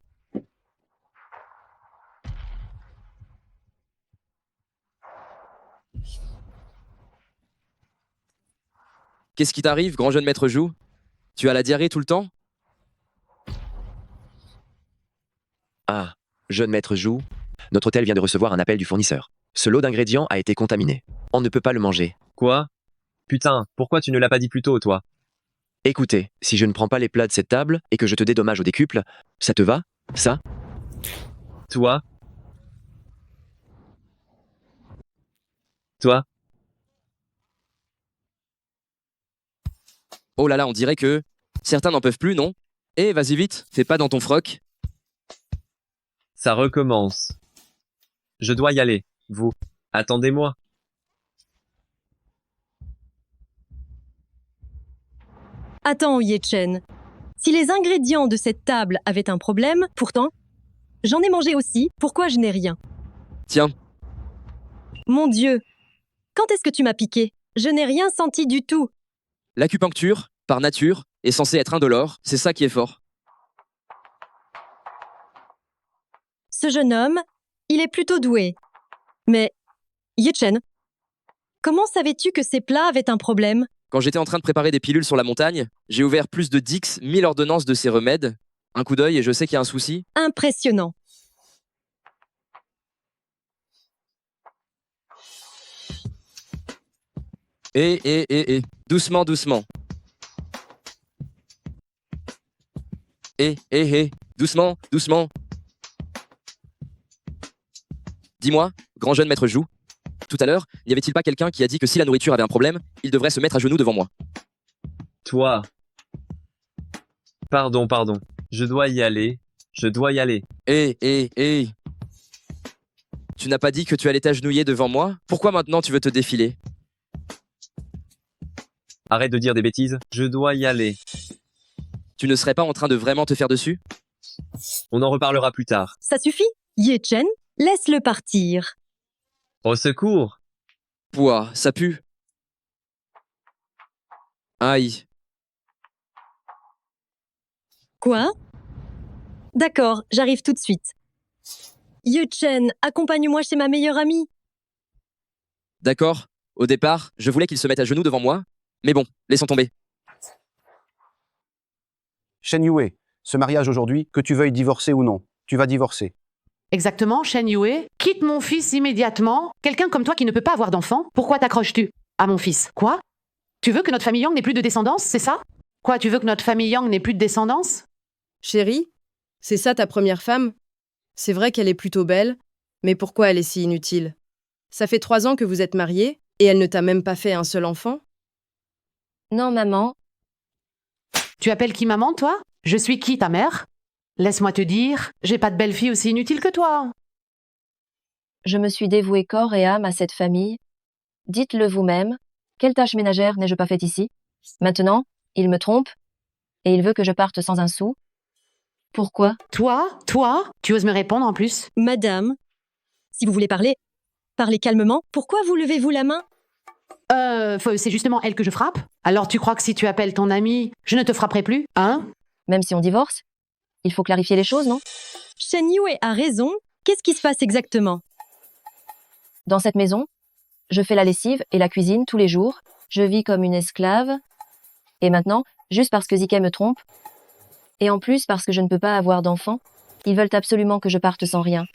Qu'est-ce qui t'arrive, grand jeune maître Jou? Tu as la diarrhée tout le temps? Ah, jeune maître Jou, notre hôtel vient de recevoir un appel du fournisseur. Ce lot d'ingrédients a été contaminé. On ne peut pas le manger. Quoi? Putain, pourquoi tu ne l'as pas dit plus tôt, toi? Écoutez, si je ne prends pas les plats de cette table et que je te dédommage au décuple, ça te va? Ça? Toi? Toi? Oh là là, on dirait que certains n'en peuvent plus, non? Eh, vas-y vite, fais pas dans ton froc. Ça recommence. Je dois y aller. Vous, attendez-moi. Attends, Ye-Chen. Si les ingrédients de cette table avaient un problème, pourtant, j'en ai mangé aussi, pourquoi je n'ai rien? Tiens, Mon Dieu! Quand est-ce que tu m'as piqué? Je n'ai rien senti du tout. l'acupuncture, par nature, est censée être indolore, c'est ça qui est fort. Ce jeune homme, il est plutôt doué. Mais, Ye-Chen, comment savais-tu que ces plats avaient un problème? Quand j'étais en train de préparer des pilules sur la montagne, j'ai ouvert plus de 10 000 ordonnances de ces remèdes. Un coup d'œil et je sais qu'il y a un souci. Impressionnant. Doucement, doucement. Doucement, doucement. Dis-moi, grand jeune maître Jou, tout à l'heure, n'y avait-il pas quelqu'un qui a dit que si la nourriture avait un problème, il devrait se mettre à genoux devant moi? Toi. Pardon, pardon. Je dois y aller. Je dois y aller. Tu n'as pas dit que tu allais t'agenouiller devant moi? Pourquoi maintenant tu veux te défiler? Arrête de dire des bêtises. Je dois y aller. Tu ne serais pas en train de vraiment te faire dessus? On en reparlera plus tard. Ça suffit? Ye-Chen, laisse-le partir. Au secours! Pouah, ça pue. Aïe. Quoi? D'accord, j'arrive tout de suite. Ye-Chen, accompagne-moi chez ma meilleure amie. D'accord. Au départ, je voulais qu'il se mette à genoux devant moi. Mais bon, laissons tomber. Shen Yue, ce mariage aujourd'hui, que tu veuilles divorcer ou non, tu vas divorcer. Exactement, Shen Yue. Quitte mon fils immédiatement. Quelqu'un comme toi qui ne peut pas avoir d'enfant, pourquoi t'accroches-tu à mon fils? Quoi? Tu veux que notre famille Yang n'ait plus de descendance, c'est ça? Quoi, tu veux que notre famille Yang n'ait plus de descendance? Chérie, c'est ça ta première femme? C'est vrai qu'elle est plutôt belle, mais pourquoi elle est si inutile? Ça fait 3 ans que vous êtes mariés, et elle ne t'a même pas fait un seul enfant? Non, maman. Tu appelles qui maman, toi? Je suis qui, ta mère? Laisse-moi te dire, j'ai pas de belle-fille aussi inutile que toi. Je me suis dévouée corps et âme à cette famille. Dites-le vous-même. Quelle tâche ménagère n'ai-je pas faite ici? Maintenant, il me trompe, et il veut que je parte sans un sou. Pourquoi? Toi, tu oses me répondre en plus? Madame, si vous voulez parler, parlez calmement. Pourquoi vous levez-vous la main? C'est justement elle que je frappe. Alors tu crois que si tu appelles ton ami, je ne te frapperai plus, hein? Même si on divorce? Il faut clarifier les choses, non? Shen Yue a raison. Qu'est-ce qui se passe exactement? Dans cette maison, je fais la lessive et la cuisine tous les jours. Je vis comme une esclave. Et maintenant, juste parce que Ziké me trompe, et en plus parce que je ne peux pas avoir d'enfant, ils veulent absolument que je parte sans rien.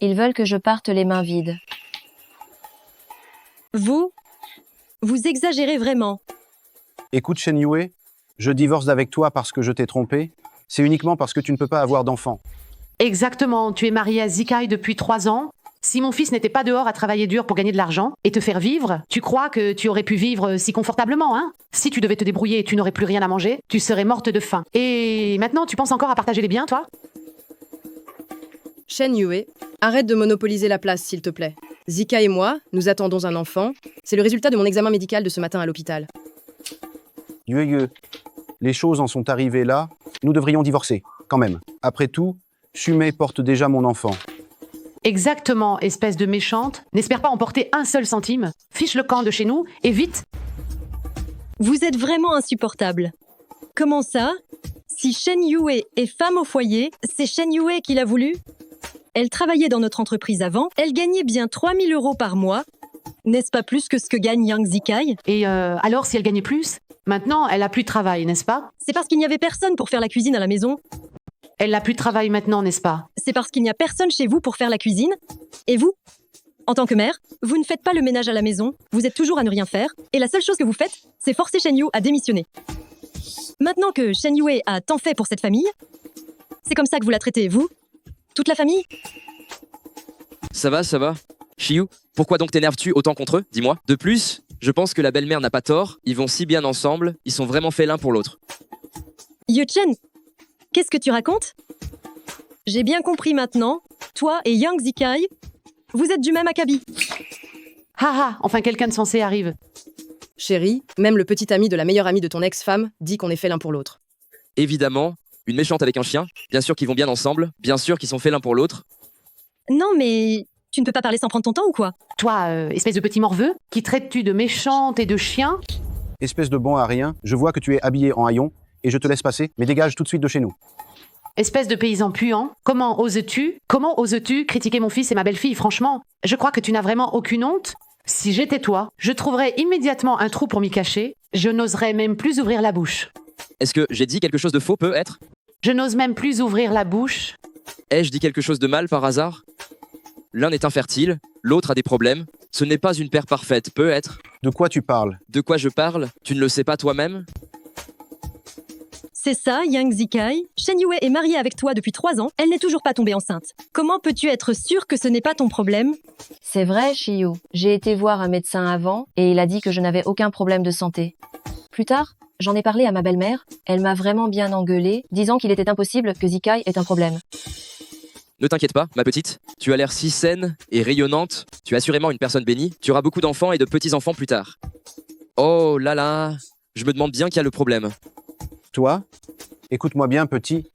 Ils veulent que je parte les mains vides. Vous exagérez vraiment. Écoute Shen Yue, je divorce avec toi parce que je t'ai trompé, c'est uniquement parce que tu ne peux pas avoir d'enfant. Exactement, tu es mariée à Zikai depuis 3 ans. Si mon fils n'était pas dehors à travailler dur pour gagner de l'argent et te faire vivre, tu crois que tu aurais pu vivre si confortablement, hein? Si tu devais te débrouiller et tu n'aurais plus rien à manger, tu serais morte de faim. Et maintenant, tu penses encore à partager les biens, toi? Shen Yue, arrête de monopoliser la place, s'il te plaît. Zika et moi, nous attendons un enfant. C'est le résultat de mon examen médical de ce matin à l'hôpital. Yue, les choses en sont arrivées là. Nous devrions divorcer, quand même. Après tout, Shumei porte déjà mon enfant. Exactement, espèce de méchante. N'espère pas emporter un seul centime. Fiche le camp de chez nous, et vite. Vous êtes vraiment insupportable. Comment ça? Si Shen Yue est femme au foyer, c'est Shen Yue qui l'a voulu? Elle travaillait dans notre entreprise avant, elle gagnait bien 3000 € par mois. N'est-ce pas plus que ce que gagne Yang Zikai? Et alors, si elle gagnait plus? Maintenant, elle a plus de travail, n'est-ce pas? C'est parce qu'il n'y avait personne pour faire la cuisine à la maison. Elle n'a plus de travail maintenant, n'est-ce pas? C'est parce qu'il n'y a personne chez vous pour faire la cuisine. Et vous? En tant que mère, vous ne faites pas le ménage à la maison, vous êtes toujours à ne rien faire, et la seule chose que vous faites, c'est forcer Shen Yu à démissionner. Maintenant que Shen Yue a tant fait pour cette famille, c'est comme ça que vous la traitez, vous? Toute la famille? Ça va, ça va. Shiyu, pourquoi donc t'énerves-tu autant contre eux? Dis-moi. De plus, je pense que la belle-mère n'a pas tort, ils vont si bien ensemble, ils sont vraiment faits l'un pour l'autre. Yu-chen, qu'est-ce que tu racontes? J'ai bien compris maintenant, toi et Yang Zikai, vous êtes du même acabit. Ah, enfin quelqu'un de sensé arrive. Chérie, même le petit ami de la meilleure amie de ton ex-femme dit qu'on est fait l'un pour l'autre. Évidemment, une méchante avec un chien, bien sûr qu'ils vont bien ensemble, bien sûr qu'ils sont faits l'un pour l'autre. Non mais, tu ne peux pas parler sans prendre ton temps ou quoi? Toi, espèce de petit morveux, qui traites-tu de méchante et de chien? Espèce de bon à rien, je vois que tu es habillé en haillon et je te laisse passer, mais dégage tout de suite de chez nous. Espèce de paysan puant, comment oses-tu critiquer mon fils et ma belle-fille, franchement? Je crois que tu n'as vraiment aucune honte. Si j'étais toi, je trouverais immédiatement un trou pour m'y cacher, je n'oserais même plus ouvrir la bouche. Est-ce que j'ai dit quelque chose de faux, peut-être? Je n'ose même plus ouvrir la bouche. Ai-je dit quelque chose de mal par hasard? L'un est infertile, l'autre a des problèmes. Ce n'est pas une paire parfaite, peut-être. De quoi tu parles? De quoi je parle? Tu ne le sais pas toi-même? C'est ça, Yang Zikai. Shen Yue est mariée avec toi depuis 3 ans, elle n'est toujours pas tombée enceinte. Comment peux-tu être sûr que ce n'est pas ton problème? C'est vrai, Shiyu. J'ai été voir un médecin avant et il a dit que je n'avais aucun problème de santé. Plus tard, j'en ai parlé à ma belle-mère, elle m'a vraiment bien engueulé, disant qu'il était impossible que Zikai ait un problème. Ne t'inquiète pas, ma petite. Tu as l'air si saine et rayonnante. Tu es assurément une personne bénie. Tu auras beaucoup d'enfants et de petits-enfants plus tard. Oh là là, je me demande bien qui a le problème. Toi, écoute-moi bien, petit.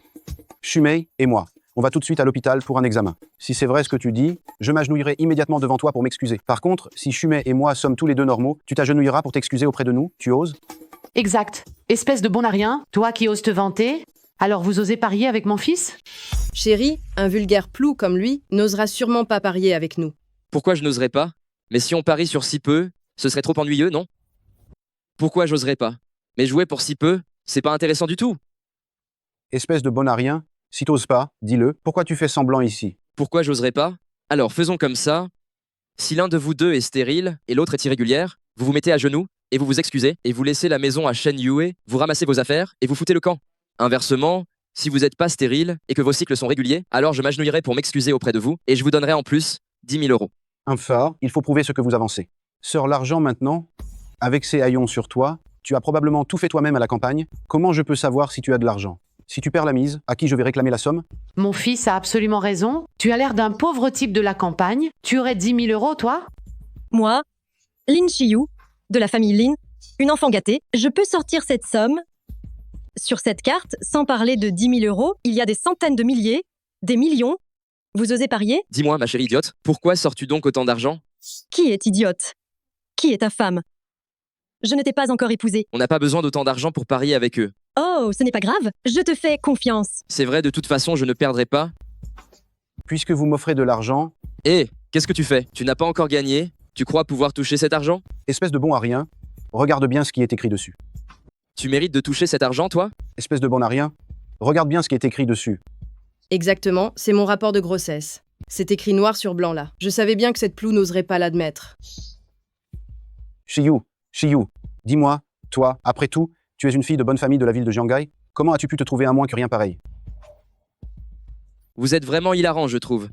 Shumei et moi, on va tout de suite à l'hôpital pour un examen. Si c'est vrai ce que tu dis, je m'agenouillerai immédiatement devant toi pour m'excuser. Par contre, si Shumei et moi sommes tous les deux normaux, tu t'agenouilleras pour t'excuser auprès de nous, tu oses? Exact. Espèce de bon à rien, toi qui oses te vanter. Alors vous osez parier avec mon fils? Chérie, un vulgaire plou comme lui n'osera sûrement pas parier avec nous. Pourquoi je n'oserais pas? Mais si on parie sur si peu, ce serait trop ennuyeux, non? Pourquoi j'oserais pas? Mais jouer pour si peu, c'est pas intéressant du tout. Espèce de bon à rien, si t'oses pas, dis-le. Pourquoi tu fais semblant ici? Pourquoi j'oserais pas? Alors faisons comme ça. Si l'un de vous deux est stérile et l'autre est irrégulière, vous vous mettez à genoux et vous vous excusez et vous laissez la maison à Shen Yue, vous ramassez vos affaires et vous foutez le camp. Inversement, si vous n'êtes pas stérile et que vos cycles sont réguliers, alors je m'agenouillerai pour m'excuser auprès de vous et je vous donnerai en plus 10 000 €. Un phare, il faut prouver ce que vous avancez. Sors l'argent maintenant. Avec ces haillons sur toi, tu as probablement tout fait toi-même à la campagne. Comment je peux savoir si tu as de l'argent? Si tu perds la mise, à qui je vais réclamer la somme? Mon fils a absolument raison. Tu as l'air d'un pauvre type de la campagne. Tu aurais 10 000 €, toi? Moi, Lin Shiyu, de la famille Lin, une enfant gâtée, je peux sortir cette somme. Sur cette carte, sans parler de 10 000 €, il y a des centaines de milliers, des millions. Vous osez parier? Dis-moi, ma chérie idiote, pourquoi sors-tu donc autant d'argent? Qui est idiote? Qui est ta femme? Je ne t'ai pas encore épousée. On n'a pas besoin d'autant d'argent pour parier avec eux. Oh, ce n'est pas grave, je te fais confiance. C'est vrai, de toute façon, je ne perdrai pas. Puisque vous m'offrez de l'argent... Hé, qu'est-ce que tu fais? Tu n'as pas encore gagné? Tu crois pouvoir toucher cet argent? Espèce de bon à rien, regarde bien ce qui est écrit dessus. Tu mérites de toucher cet argent, toi? Espèce de bon à rien, regarde bien ce qui est écrit dessus. Exactement, c'est mon rapport de grossesse. C'est écrit noir sur blanc là. Je savais bien que cette ploue n'oserait pas l'admettre. Shiyu, dis-moi, toi, après tout, tu es une fille de bonne famille de la ville de Jiangai. Comment as-tu pu te trouver un moins que rien pareil? Vous êtes vraiment hilarant, je trouve.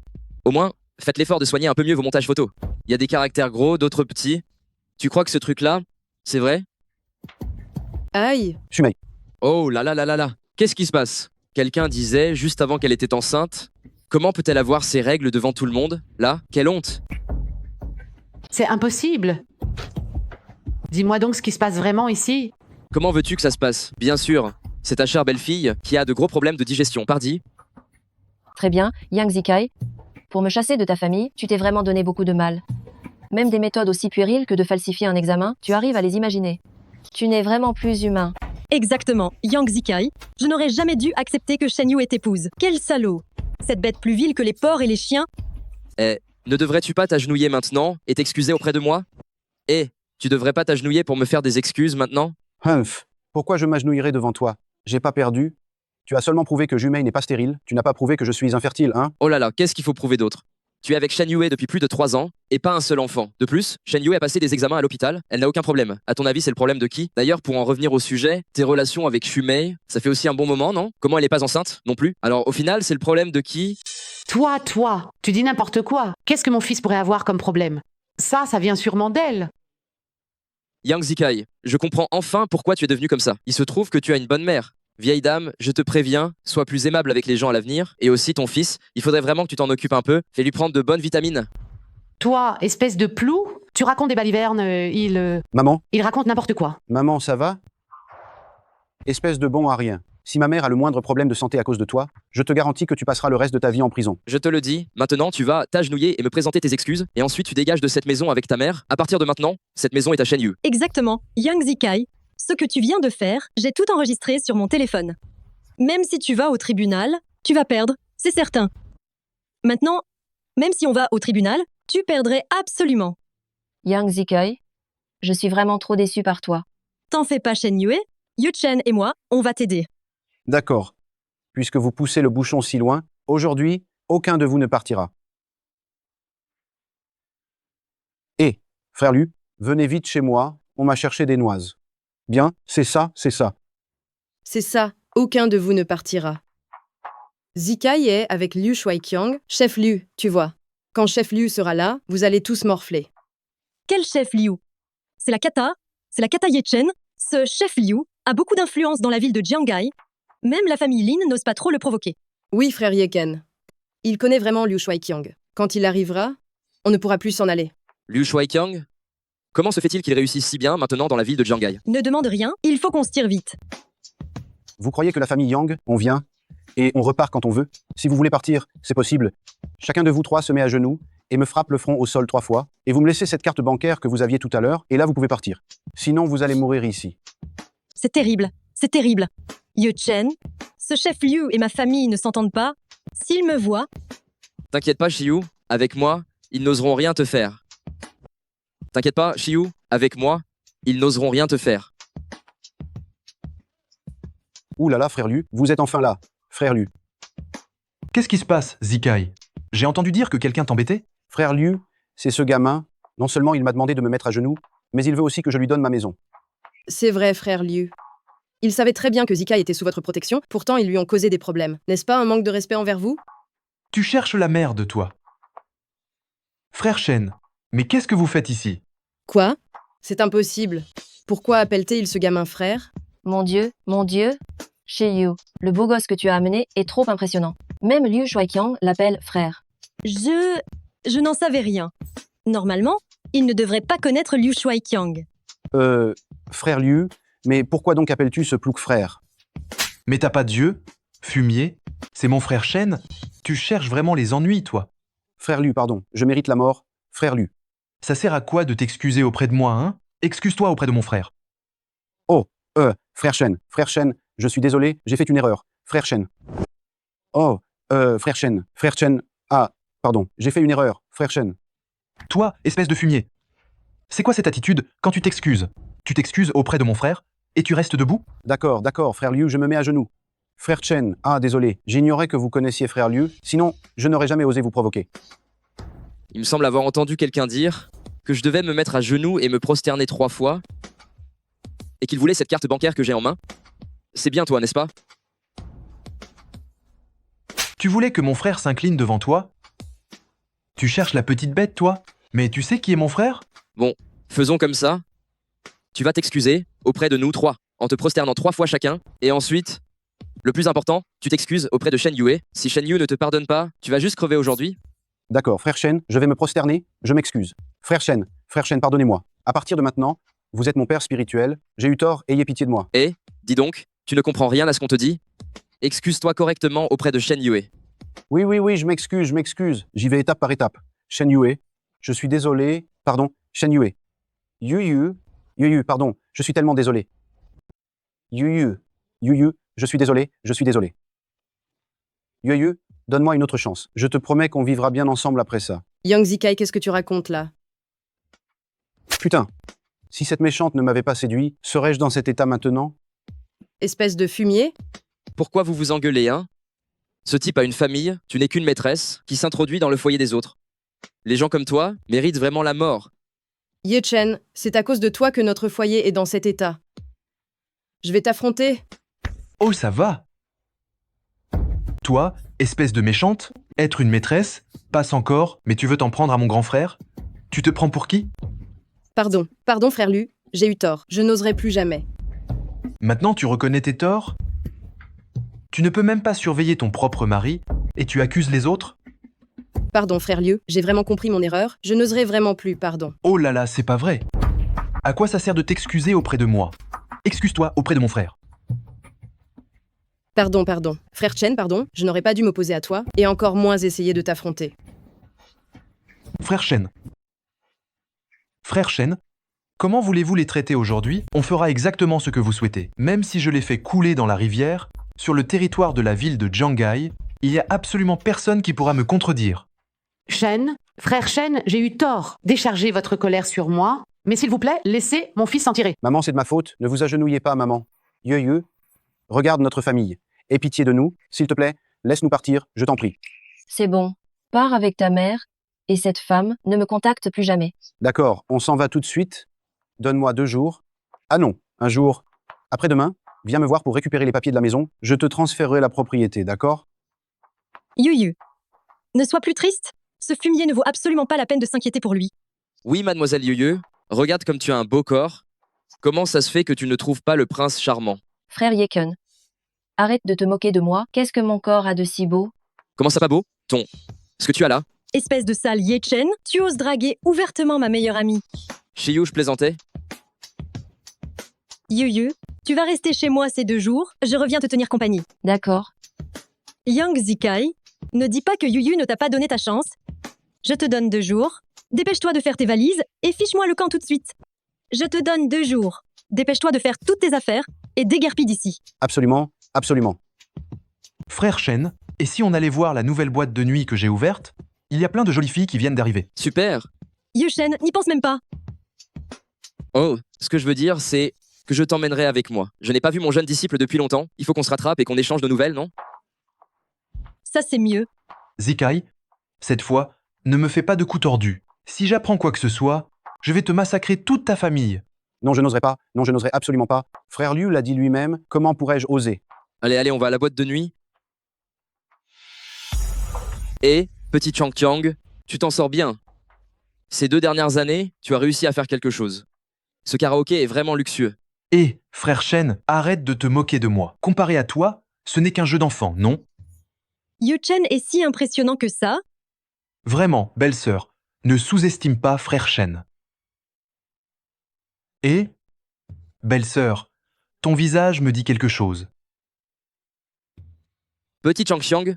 Au moins, faites l'effort de soigner un peu mieux vos montages photos. Il y a des caractères gros, d'autres petits. Tu crois que ce truc-là, c'est vrai? Aïe. Shumei. Oh là là là là là. Qu'est-ce qui se passe? Quelqu'un disait, juste avant qu'elle était enceinte, comment peut-elle avoir ses règles devant tout le monde? Là, quelle honte! C'est impossible. Dis-moi donc ce qui se passe vraiment ici. Comment veux-tu que ça se passe? Bien sûr, c'est ta chère belle-fille qui a de gros problèmes de digestion, pardi. Très bien, Yang Zikai. Pour me chasser de ta famille, tu t'es vraiment donné beaucoup de mal. Même des méthodes aussi puériles que de falsifier un examen, tu arrives à les imaginer. Tu n'es vraiment plus humain. Exactement, Yang Zikai. Je n'aurais jamais dû accepter que Shen Yu ait épouse. Quel salaud! Cette bête plus vile que les porcs et les chiens. Eh, ne devrais-tu pas t'agenouiller maintenant et t'excuser auprès de moi? Eh, tu devrais pas t'agenouiller pour me faire des excuses maintenant? Humph, pourquoi je m'agenouillerai devant toi? J'ai pas perdu. Tu as seulement prouvé que Jumei n'est pas stérile. Tu n'as pas prouvé que je suis infertile, hein? Oh là là, qu'est-ce qu'il faut prouver d'autre? Tu es avec Shen Yue depuis plus de 3 ans et pas un seul enfant. De plus, Shen Yue a passé des examens à l'hôpital, elle n'a aucun problème. À ton avis, c'est le problème de qui? D'ailleurs, pour en revenir au sujet, tes relations avec Shumei, ça fait aussi un bon moment, non? Comment elle est pas enceinte, non plus? Alors au final, c'est le problème de qui? Toi, tu dis n'importe quoi. Qu'est-ce que mon fils pourrait avoir comme problème? Ça vient sûrement d'elle. Yang Zikai, je comprends enfin pourquoi tu es devenu comme ça. Il se trouve que tu as une bonne mère. Vieille dame, je te préviens, sois plus aimable avec les gens à l'avenir. Et aussi ton fils, il faudrait vraiment que tu t'en occupes un peu. Fais-lui prendre de bonnes vitamines. Toi, espèce de plou, tu racontes des balivernes, Maman? il raconte n'importe quoi. Maman, ça va? Espèce de bon à rien. Si ma mère a le moindre problème de santé à cause de toi, je te garantis que tu passeras le reste de ta vie en prison. Je te le dis, maintenant tu vas t'agenouiller et me présenter tes excuses, et ensuite tu dégages de cette maison avec ta mère. À partir de maintenant, cette maison est à Shen Yu. Exactement, Yang Zikai. Ce que tu viens de faire, j'ai tout enregistré sur mon téléphone. Même si tu vas au tribunal, tu vas perdre, c'est certain. Maintenant, même si on va au tribunal, tu perdrais absolument. Yang Zikai, je suis vraiment trop déçue par toi. T'en fais pas, Shen Yue. Yu Chen et moi, on va t'aider. D'accord. Puisque vous poussez le bouchon si loin, aujourd'hui, aucun de vous ne partira. Et, frère Lu, venez vite chez moi, on m'a cherché des noises. Bien, c'est ça, c'est ça. C'est ça, aucun de vous ne partira. Zikai est avec Liu Shuaiqiang, chef Liu, tu vois. Quand chef Liu sera là, vous allez tous morfler. Quel chef Liu? C'est la kata Ye Chen. Ce chef Liu a beaucoup d'influence dans la ville de Jiangai. Même la famille Lin n'ose pas trop le provoquer. Oui, frère Yeken. Il connaît vraiment Liu Shuaiqiang. Quand il arrivera, on ne pourra plus s'en aller. Liu Shuaiqiang? Comment se fait-il qu'il réussisse si bien maintenant dans la ville de Jiangai? Ne demande rien, il faut qu'on se tire vite. Vous croyez que la famille Yang, on vient et on repart quand on veut? Si vous voulez partir, c'est possible. Chacun de vous 3 se met à genoux et me frappe le front au sol 3 fois, et vous me laissez cette carte bancaire que vous aviez tout à l'heure, et là vous pouvez partir. Sinon vous allez mourir ici. C'est terrible, c'est terrible. Yu Chen, ce chef Liu et ma famille ne s'entendent pas. S'ils me voient... T'inquiète pas, Shiyu, avec moi, ils n'oseront rien te faire. T'inquiète pas, Shiyu, avec moi, ils n'oseront rien te faire. Ouh là là, frère Lu, vous êtes enfin là, frère Lu. Qu'est-ce qui se passe, Zikai? J'ai entendu dire que quelqu'un t'embêtait? Frère Liu, c'est ce gamin. Non seulement il m'a demandé de me mettre à genoux, mais il veut aussi que je lui donne ma maison. C'est vrai, frère Liu. Il savait très bien que Zikai était sous votre protection, pourtant ils lui ont causé des problèmes. N'est-ce pas un manque de respect envers vous? Tu cherches la merde, toi. Frère Shen, mais qu'est-ce que vous faites ici? Quoi? C'est impossible. Pourquoi appelle-t-il ce gamin frère? Mon Dieu, Shiyu, le beau gosse que tu as amené est trop impressionnant. Même Liu Shuaiqiang l'appelle frère. Je n'en savais rien. Normalement, il ne devrait pas connaître Liu Shuaiqiang. Frère Liu, mais pourquoi donc appelles-tu ce plouc frère? Mais t'as pas d'yeux? Fumier? C'est mon frère Shen? Tu cherches vraiment les ennuis, toi? Frère Liu, pardon, je mérite la mort. Frère Liu. Ça sert à quoi de t'excuser auprès de moi, hein? Excuse-toi auprès de mon frère. Oh, frère Shen, je suis désolé, j'ai fait une erreur. Frère Shen. Oh, frère Shen, ah, pardon, j'ai fait une erreur, frère Shen. Toi, espèce de fumier. C'est quoi cette attitude quand tu t'excuses? Tu t'excuses auprès de mon frère et tu restes debout? D'accord, frère Liu, je me mets à genoux. Frère Chen, ah désolé, j'ignorais que vous connaissiez frère Liu, sinon je n'aurais jamais osé vous provoquer. Il me semble avoir entendu quelqu'un dire que je devais me mettre à genoux et me prosterner 3 fois, et qu'il voulait cette carte bancaire que j'ai en main. C'est bien toi, n'est-ce pas? Tu voulais que mon frère s'incline devant toi? Tu cherches la petite bête, toi? Mais tu sais qui est mon frère? Bon, faisons comme ça. Tu vas t'excuser auprès de nous 3, en te prosternant 3 fois chacun, et ensuite, le plus important, tu t'excuses auprès de Shen Yue. Si Shen Yue ne te pardonne pas, tu vas juste crever aujourd'hui. D'accord, frère Shen, je vais me prosterner, je m'excuse. Frère Shen, pardonnez-moi. À partir de maintenant, vous êtes mon père spirituel, j'ai eu tort, ayez pitié de moi. Et, dis donc, tu ne comprends rien à ce qu'on te dit? Excuse-toi correctement auprès de Shen Yue. Oui, je m'excuse. J'y vais étape par étape. Shen Yue, je suis désolé. Pardon, Shen Yue. Yu, pardon, je suis tellement désolé. Yu, je suis désolé. Yu, donne-moi une autre chance. Je te promets qu'on vivra bien ensemble après ça. Yang Zikai, qu'est-ce que tu racontes là? Putain, si cette méchante ne m'avait pas séduit, serais-je dans cet état maintenant? Espèce de fumier? Pourquoi vous vous engueulez, hein? Ce type a une famille, tu n'es qu'une maîtresse, qui s'introduit dans le foyer des autres. Les gens comme toi méritent vraiment la mort. Ye Chen, c'est à cause de toi que notre foyer est dans cet état. Je vais t'affronter. Oh, ça va! Toi, espèce de méchante, être une maîtresse, passe encore, mais tu veux t'en prendre à mon grand frère? Tu te prends pour qui? Pardon, frère Lu, j'ai eu tort. Je n'oserai plus jamais. Maintenant, tu reconnais tes torts? Tu ne peux même pas surveiller ton propre mari, et tu accuses les autres? Pardon, frère Liu, j'ai vraiment compris mon erreur. Je n'oserai vraiment plus, pardon. Oh là là, c'est pas vrai. À quoi ça sert de t'excuser auprès de moi? Excuse-toi auprès de mon frère. Pardon. Frère Chen, pardon, je n'aurais pas dû m'opposer à toi, et encore moins essayer de t'affronter. Frère Shen, comment voulez-vous les traiter aujourd'hui? On fera exactement ce que vous souhaitez. Même si je les fais couler dans la rivière, sur le territoire de la ville de Jiangai, il n'y a absolument personne qui pourra me contredire. Frère Shen, j'ai eu tort. Déchargez votre colère sur moi, mais s'il vous plaît, laissez mon fils en tirer. Maman, c'est de ma faute, ne vous agenouillez pas, maman. Yu, regarde notre famille. Aie pitié de nous, s'il te plaît, laisse-nous partir, je t'en prie. C'est bon. Pars avec ta mère, et cette femme ne me contacte plus jamais. D'accord, on s'en va tout de suite. Donne-moi 2 jours. Ah non, un jour. Après-demain, viens me voir pour récupérer les papiers de la maison. Je te transférerai la propriété, d'accord? Yu, ne sois plus triste. Ce fumier ne vaut absolument pas la peine de s'inquiéter pour lui. Oui, mademoiselle Yu, regarde comme tu as un beau corps. Comment ça se fait que tu ne trouves pas le prince charmant? Frère Yeken, arrête de te moquer de moi. Qu'est-ce que mon corps a de si beau? Comment ça pas beau? Ce que tu as là? Espèce de sale Ye Chen, tu oses draguer ouvertement ma meilleure amie. Shiyu, je plaisantais. Yu, tu vas rester chez moi ces 2 jours, je reviens te tenir compagnie. D'accord. Yang Zikai, ne dis pas que Yu ne t'a pas donné ta chance. Je te donne 2 jours. Dépêche-toi de faire tes valises et fiche-moi le camp tout de suite. Je te donne 2 jours. Dépêche-toi de faire toutes tes affaires et déguerpis d'ici. Absolument. Frère Shen, et si on allait voir la nouvelle boîte de nuit que j'ai ouverte? Il y a plein de jolies filles qui viennent d'arriver. Super. Yu Shen, n'y pense même pas. Oh, ce que je veux dire, c'est que je t'emmènerai avec moi. Je n'ai pas vu mon jeune disciple depuis longtemps. Il faut qu'on se rattrape et qu'on échange de nouvelles, non? Ça, c'est mieux. Zikai, cette fois, ne me fais pas de coups tordus. Si j'apprends quoi que ce soit, je vais te massacrer toute ta famille. Non, je n'oserais pas. Non, je n'oserais absolument pas. Frère Liu l'a dit lui-même, comment pourrais-je oser? Allez, on va à la boîte de nuit. Et, petit Chang Tiang, tu t'en sors bien. Ces 2 dernières années, tu as réussi à faire quelque chose. Ce karaoké est vraiment luxueux. Et, frère Shen, arrête de te moquer de moi. Comparé à toi, ce n'est qu'un jeu d'enfant, non? Yu Chen est si impressionnant que ça. Vraiment, belle-sœur, ne sous-estime pas frère Shen. Et, belle-sœur, ton visage me dit quelque chose. Petit Chang Xiang,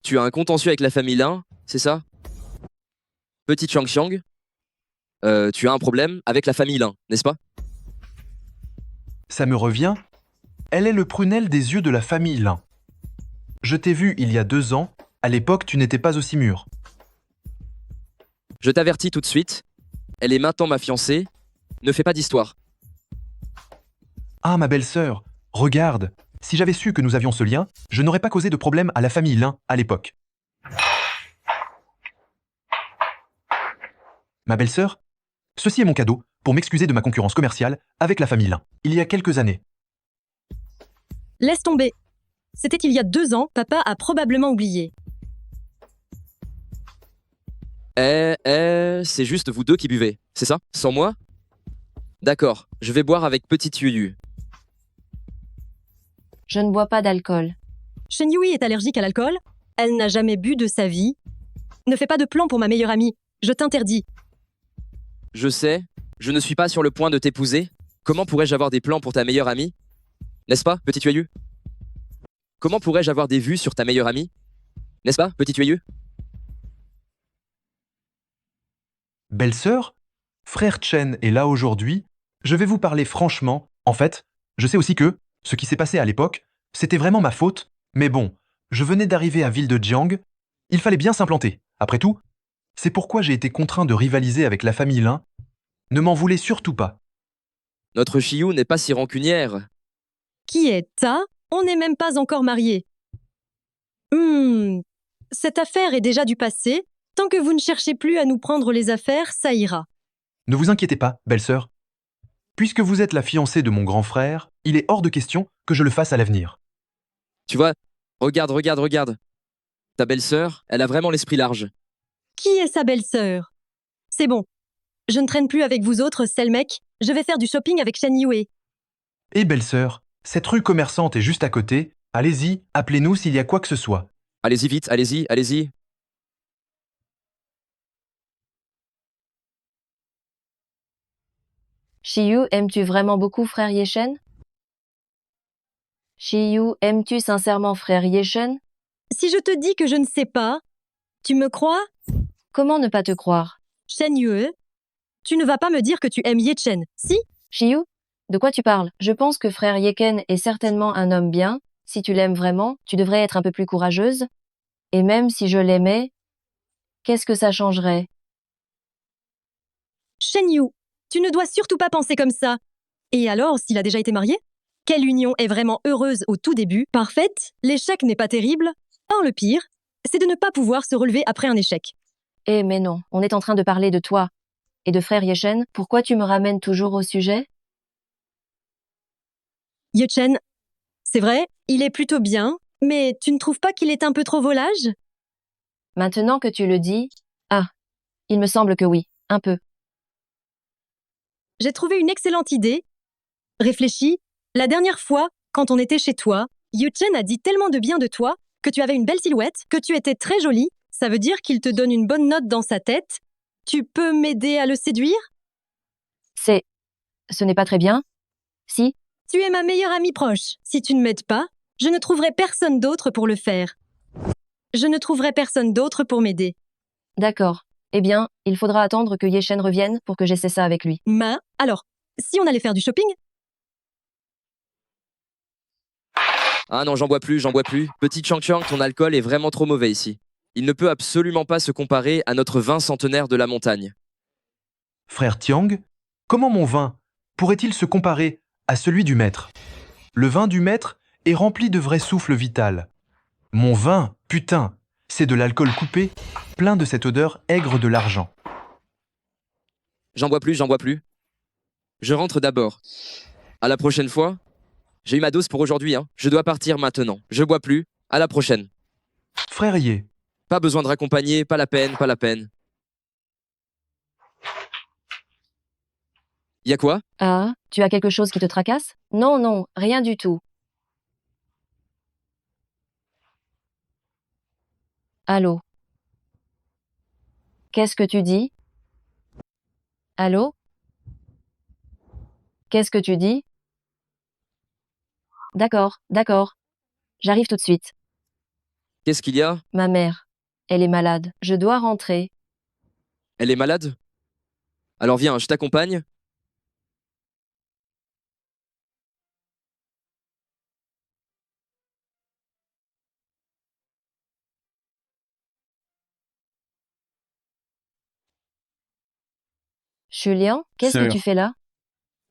tu as un contentieux avec la famille Lin, c'est ça? Petit Chang Xiang, tu as un problème avec la famille Lin, n'est-ce pas? Ça me revient. Elle est le prunelle des yeux de la famille Lin. Je t'ai vu il y a 2 ans, à l'époque tu n'étais pas aussi mûr. Je t'avertis tout de suite, elle est maintenant ma fiancée, ne fais pas d'histoire. Ah, ma belle-sœur, regarde, si j'avais su que nous avions ce lien, je n'aurais pas causé de problème à la famille Lin à l'époque. Ma belle-sœur, ceci est mon cadeau pour m'excuser de ma concurrence commerciale avec la famille Lin, il y a quelques années. Laisse tomber. C'était il y a 2 ans, papa a probablement oublié. C'est juste vous deux qui buvez, c'est ça? Sans moi? D'accord, je vais boire avec petite Yuyu. Je ne bois pas d'alcool. Shen Yui est allergique à l'alcool. Elle n'a jamais bu de sa vie. Ne fais pas de plan pour ma meilleure amie. Je t'interdis. Je sais, je ne suis pas sur le point de t'épouser. Comment pourrais-je avoir des plans pour ta meilleure amie? N'est-ce pas, petit Yuyu? Comment pourrais-je avoir des vues sur ta meilleure amie? N'est-ce pas, petit Yuyu? Belle-sœur, frère Chen est là aujourd'hui. Je vais vous parler franchement. En fait, je sais aussi que ce qui s'est passé à l'époque, c'était vraiment ma faute. Mais bon, je venais d'arriver à Ville de Jiang. Il fallait bien s'implanter. Après tout, c'est pourquoi j'ai été contraint de rivaliser avec la famille Lin. Ne m'en voulez surtout pas. Notre Chiyu n'est pas si rancunière. Qui est Ta? On n'est même pas encore mariés. Cette affaire est déjà du passé. Tant que vous ne cherchez plus à nous prendre les affaires, ça ira. Ne vous inquiétez pas, belle-sœur. Puisque vous êtes la fiancée de mon grand frère, il est hors de question que je le fasse à l'avenir. Tu vois, regarde. Ta belle-sœur, elle a vraiment l'esprit large. Qui est sa belle-sœur? C'est bon. Je ne traîne plus avec vous autres, sale mec. Je vais faire du shopping avec Shen Yue. Et belle-sœur, cette rue commerçante est juste à côté. Allez-y, appelez-nous s'il y a quoi que ce soit. Allez-y vite, allez-y. Shiyu, aimes-tu vraiment beaucoup frère Yeshen? Shiyu, aimes-tu sincèrement frère Yeshen? Si je te dis que je ne sais pas, tu me crois? Comment ne pas te croire? Shen Yue, tu ne vas pas me dire que tu aimes Yechen, si? Shiyu, de quoi tu parles? Je pense que frère Yeken est certainement un homme bien. Si tu l'aimes vraiment, tu devrais être un peu plus courageuse. Et même si je l'aimais, qu'est-ce que ça changerait? Shen Yu, tu ne dois surtout pas penser comme ça. Et alors, s'il a déjà été marié? Quelle union est vraiment heureuse au tout début, parfaite? L'échec n'est pas terrible. Or, le pire, c'est de ne pas pouvoir se relever après un échec. Eh mais non, on est en train de parler de toi et de frère Yeshen. Pourquoi tu me ramènes toujours au sujet? Yechen, c'est vrai, il est plutôt bien, mais tu ne trouves pas qu'il est un peu trop volage? Maintenant que tu le dis, il me semble que oui, un peu. J'ai trouvé une excellente idée. Réfléchis, la dernière fois, quand on était chez toi, Yechen a dit tellement de bien de toi, que tu avais une belle silhouette, que tu étais très jolie. Ça veut dire qu'il te donne une bonne note dans sa tête. Tu peux m'aider à le séduire? Ce n'est pas très bien. Si? Tu es ma meilleure amie proche. Si tu ne m'aides pas, je ne trouverai personne d'autre pour le faire. Je ne trouverai personne d'autre pour m'aider. D'accord. Eh bien, il faudra attendre que Yeshen revienne pour que j'essaie ça avec lui. Alors, si on allait faire du shopping? Ah non, j'en bois plus. Petit Chang Chang, ton alcool est vraiment trop mauvais ici. Il ne peut absolument pas se comparer à notre vin centenaire de la montagne. Frère Tiang, comment mon vin pourrait-il se comparer à celui du maître? Le vin du maître est rempli de vrai souffle vital. Mon vin, putain, c'est de l'alcool coupé, plein de cette odeur aigre de l'argent. J'en bois plus. Je rentre d'abord. À la prochaine fois. J'ai eu ma dose pour aujourd'hui, hein. Je dois partir maintenant. Je bois plus. À la prochaine. Frère Ye. Pas besoin de raccompagner, pas la peine. Y a quoi? Ah, tu as quelque chose qui te tracasse? Non, rien du tout. Allô? Qu'est-ce que tu dis? Allô? Qu'est-ce que tu dis? D'accord. J'arrive tout de suite. Qu'est-ce qu'il y a? Ma mère. Elle est malade. Je dois rentrer. Elle est malade? Alors viens, je t'accompagne. Julien, qu'est-ce que tu fais là?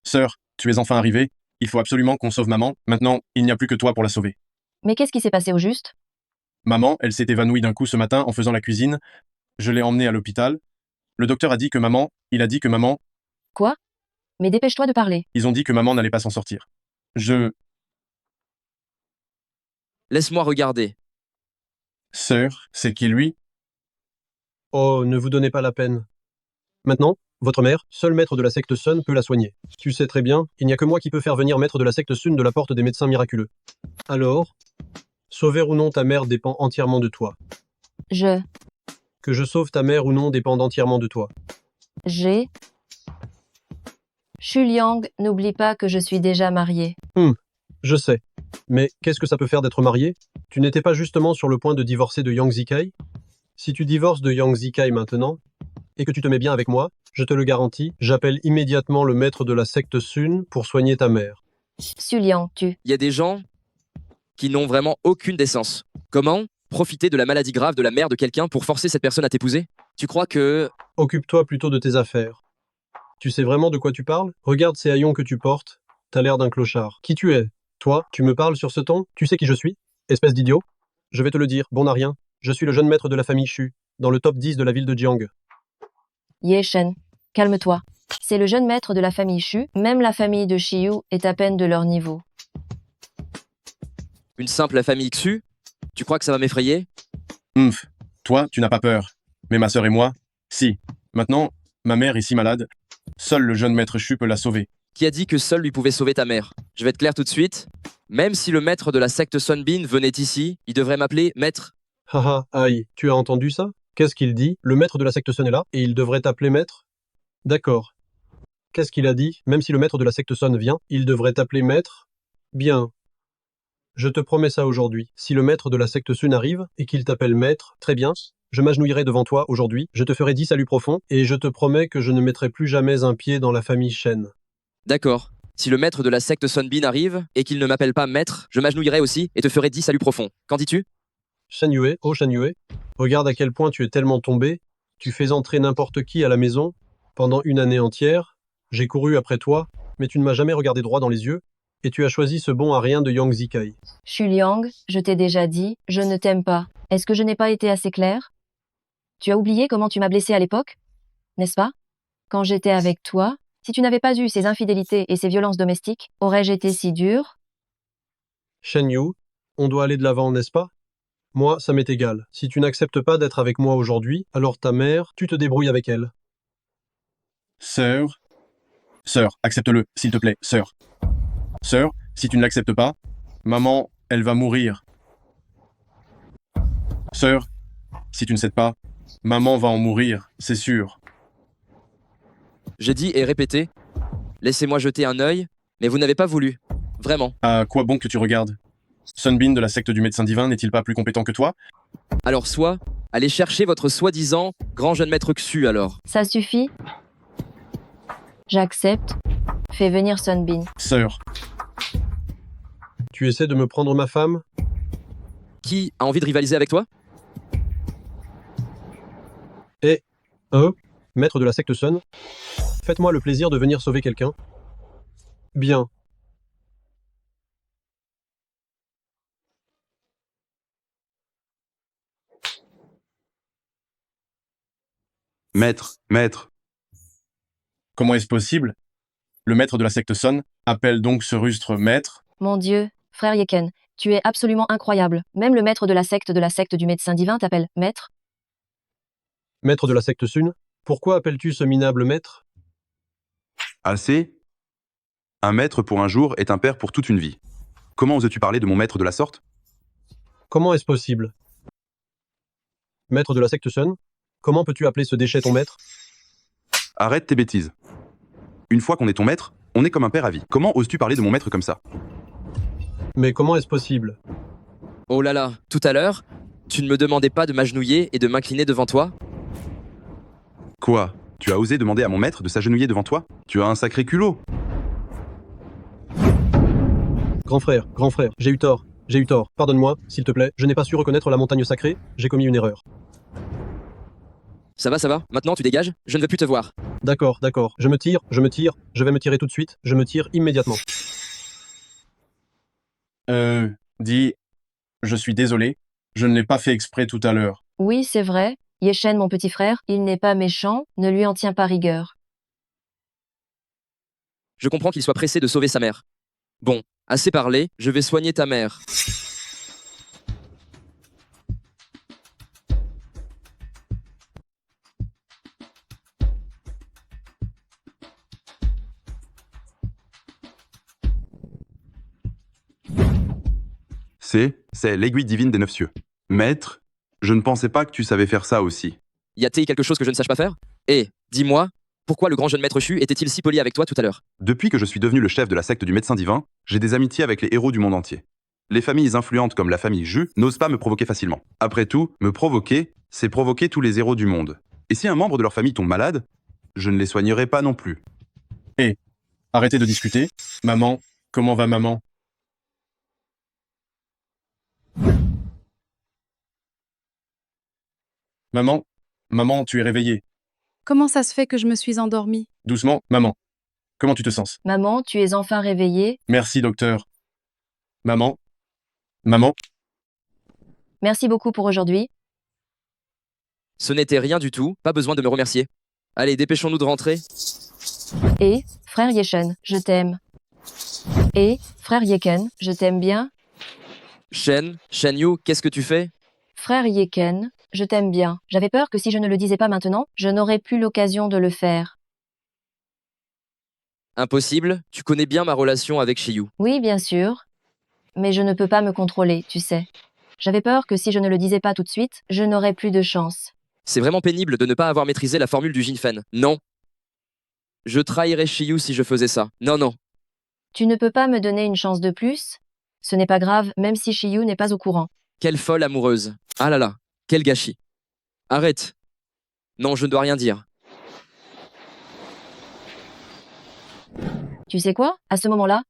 Sœur, tu es enfin arrivée. Il faut absolument qu'on sauve maman. Maintenant, il n'y a plus que toi pour la sauver. Mais qu'est-ce qui s'est passé au juste? Maman, elle s'est évanouie d'un coup ce matin en faisant la cuisine. Je l'ai emmenée à l'hôpital. Le docteur a dit que maman... Il a dit que maman... Quoi? Mais dépêche-toi de parler. Ils ont dit que maman n'allait pas s'en sortir. Laisse-moi regarder. Sœur, c'est qui lui? Oh, ne vous donnez pas la peine. Maintenant, votre mère, seul maître de la secte Sun, peut la soigner. Tu sais très bien, il n'y a que moi qui peux faire venir maître de la secte Sun de la porte des médecins miraculeux. Alors, sauver ou non ta mère dépend entièrement de toi. Que je sauve ta mère ou non dépend entièrement de toi. Xu Liang, n'oublie pas que je suis déjà mariée. Je sais. Mais qu'est-ce que ça peut faire d'être marié? Tu n'étais pas justement sur le point de divorcer de Yang Zikai? Si tu divorces de Yang Zikai maintenant, et que tu te mets bien avec moi, je te le garantis, j'appelle immédiatement le maître de la secte Sun pour soigner ta mère. Xu Liang, Il y a des gens qui n'ont vraiment aucune décence. Comment profiter de la maladie grave de la mère de quelqu'un pour forcer cette personne à t'épouser? Tu crois que... Occupe-toi plutôt de tes affaires. Tu sais vraiment de quoi tu parles? Regarde ces haillons que tu portes. T'as l'air d'un clochard. Qui tu es? Toi, tu me parles sur ce ton? Tu sais qui je suis? Espèce d'idiot? Je vais te le dire, bon à rien. Je suis le jeune maître de la famille Xu, dans le top 10 de la ville de Jiang. Ye Shen, calme-toi. C'est le jeune maître de la famille Xu, même la famille de Xiyu est à peine de leur niveau. Une simple famille Xu? Tu crois que ça va m'effrayer? Toi, tu n'as pas peur. Mais ma sœur et moi, si. Maintenant, ma mère est si malade. Seul le jeune maître Xu peut la sauver. Qui a dit que seul lui pouvait sauver ta mère? Je vais être clair tout de suite. Même si le maître de la secte Sunbin venait ici, il devrait m'appeler maître. Haha, aïe, tu as entendu ça? Qu'est-ce qu'il dit? Le maître de la secte Sun est là, et il devrait t'appeler maître? D'accord. Qu'est-ce qu'il a dit? Même si le maître de la secte Sun vient, il devrait t'appeler maître? Bien. Je te promets ça aujourd'hui. Si le maître de la secte Sun arrive, et qu'il t'appelle maître, très bien, je m'agenouillerai devant toi aujourd'hui, je te ferai 10 saluts profonds, et je te promets que je ne mettrai plus jamais un pied dans la famille Shen. D'accord. Si le maître de la secte Sunbin arrive, et qu'il ne m'appelle pas maître, je m'agenouillerai aussi, et te ferai 10 saluts profonds. Qu'en dis-tu? Shen Yue, oh Shen Yue, regarde à quel point tu es tellement tombé, tu fais entrer n'importe qui à la maison, pendant une année entière, j'ai couru après toi, mais tu ne m'as jamais regardé droit dans les yeux, et tu as choisi ce bon à rien de Yang Zikai. Xu Liang, je t'ai déjà dit, je ne t'aime pas. Est-ce que je n'ai pas été assez claire? Tu as oublié comment tu m'as blessé à l'époque? N'est-ce pas? Quand j'étais avec toi, si tu n'avais pas eu ces infidélités et ces violences domestiques, aurais-je été si dure? Shen Yu, on doit aller de l'avant, n'est-ce pas? Moi, ça m'est égal. Si tu n'acceptes pas d'être avec moi aujourd'hui, alors ta mère, tu te débrouilles avec elle. Sœur, accepte-le, s'il te plaît, sœur. Sœur, si tu ne l'acceptes pas, maman, elle va mourir. Sœur, si tu ne cèdes pas, maman va en mourir, c'est sûr. J'ai dit et répété. Laissez-moi jeter un œil, mais vous n'avez pas voulu. Vraiment. À quoi bon que tu regardes? Sunbin de la secte du médecin divin n'est-il pas plus compétent que toi? Alors soit, allez chercher votre soi-disant grand jeune maître Xu alors. Ça suffit? J'accepte. Fais venir Sunbin. Sœur. Tu essaies de me prendre ma femme? Qui a envie de rivaliser avec toi? Maître de la secte Sun, faites-moi le plaisir de venir sauver quelqu'un. Bien. Maître. Comment est-ce possible? Le maître de la secte Sun appelle donc ce rustre maître? Mon Dieu, frère Yeken, tu es absolument incroyable. Même le maître de la secte du médecin divin t'appelle maître? Maître de la secte Sun, pourquoi appelles-tu ce minable maître? Assez? Un maître pour un jour est un père pour toute une vie. Comment oses-tu parler de mon maître de la sorte? Comment est-ce possible? Maître de la secte Sun, comment peux-tu appeler ce déchet ton maître? Arrête tes bêtises. Une fois qu'on est ton maître, on est comme un père à vie. Comment oses-tu parler de mon maître comme ça? Mais comment est-ce possible? Oh là là, tout à l'heure, tu ne me demandais pas de m'agenouiller et de m'incliner devant toi? Quoi? Tu as osé demander à mon maître de s'agenouiller devant toi? Tu as un sacré culot. Grand frère, j'ai eu tort. Pardonne-moi, s'il te plaît, je n'ai pas su reconnaître la montagne sacrée, j'ai commis une erreur. Ça va, maintenant tu dégages, je ne veux plus te voir. D'accord, je me tire, je vais me tirer tout de suite, je me tire immédiatement. Dis, je suis désolé, je ne l'ai pas fait exprès tout à l'heure. Oui, c'est vrai. Yeshen, mon petit frère, il n'est pas méchant, ne lui en tiens pas rigueur. Je comprends qu'il soit pressé de sauver sa mère. Bon, assez parlé, je vais soigner ta mère. C'est l'aiguille divine des 9 cieux. Maître, je ne pensais pas que tu savais faire ça aussi. Y a-t-il quelque chose que je ne sache pas faire? Et, dis-moi, pourquoi le grand jeune maître Chu était-il si poli avec toi tout à l'heure? Depuis que je suis devenu le chef de la secte du médecin divin, j'ai des amitiés avec les héros du monde entier. Les familles influentes comme la famille Ju n'osent pas me provoquer facilement. Après tout, me provoquer, c'est provoquer tous les héros du monde. Et si un membre de leur famille tombe malade, je ne les soignerai pas non plus. Hé, arrêtez de discuter. Maman, comment va maman? Maman, tu es réveillée. Comment ça se fait que je me suis endormie? Doucement, maman. Comment tu te sens? Maman, tu es enfin réveillée. Merci, docteur. Maman? Merci beaucoup pour aujourd'hui. Ce n'était rien du tout, pas besoin de me remercier. Allez, dépêchons-nous de rentrer. Et, frère Yeshen, je t'aime. Et, frère Yeken, je t'aime bien. Shen Yu, qu'est-ce que tu fais? Frère Yeken, je t'aime bien. J'avais peur que si je ne le disais pas maintenant, je n'aurais plus l'occasion de le faire. Impossible, tu connais bien ma relation avec Shiyu. Oui, bien sûr. Mais je ne peux pas me contrôler, tu sais. J'avais peur que si je ne le disais pas tout de suite, je n'aurais plus de chance. C'est vraiment pénible de ne pas avoir maîtrisé la formule du Jinfen. Non. Je trahirais Shiyu si je faisais ça. Non. Tu ne peux pas me donner une chance de plus? Ce n'est pas grave, même si Shiyu n'est pas au courant. Quelle folle amoureuse. Ah là là, quel gâchis. Arrête. Non, je ne dois rien dire. Tu sais quoi? À ce moment-là,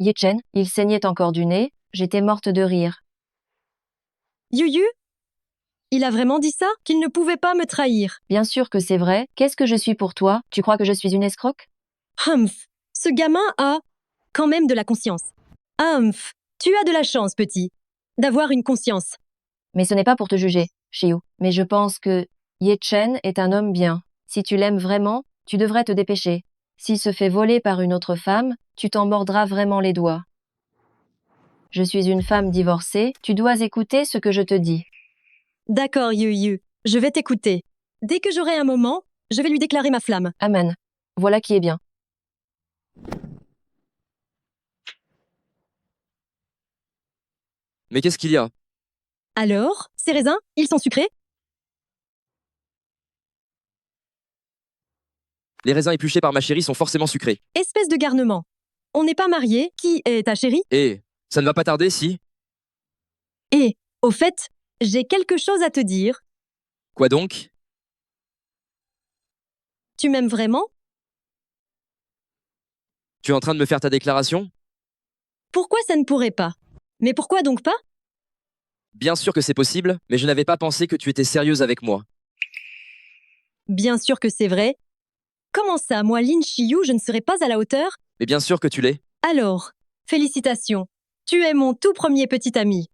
Yechen, il saignait encore du nez, j'étais morte de rire. Yuyu? Il a vraiment dit ça? Qu'il ne pouvait pas me trahir? Bien sûr que c'est vrai. Qu'est-ce que je suis pour toi? Tu crois que je suis une escroque? Humph, ce gamin a quand même de la conscience. Humph, tu as de la chance, petit, d'avoir une conscience. Mais ce n'est pas pour te juger, Shiyu. Mais je pense que Yechen est un homme bien. Si tu l'aimes vraiment, tu devrais te dépêcher. S'il se fait voler par une autre femme, tu t'en mordras vraiment les doigts. Je suis une femme divorcée, tu dois écouter ce que je te dis. D'accord, Yuyu, je vais t'écouter. Dès que j'aurai un moment, je vais lui déclarer ma flamme. Amen. Voilà qui est bien. Mais qu'est-ce qu'il y a? Alors, ces raisins, ils sont sucrés? Les raisins épluchés par ma chérie sont forcément sucrés. Espèce de garnement. On n'est pas mariés, qui est ta chérie? Et ça ne va pas tarder si... Et, au fait, j'ai quelque chose à te dire. Quoi donc? Tu m'aimes vraiment? Tu es en train de me faire ta déclaration? Pourquoi ça ne pourrait pas? Mais pourquoi donc pas? Bien sûr que c'est possible, mais je n'avais pas pensé que tu étais sérieuse avec moi. Bien sûr que c'est vrai. Comment ça, moi, Lin Shiyu, je ne serai pas à la hauteur? Mais bien sûr que tu l'es. Alors, félicitations. Tu es mon tout premier petit ami.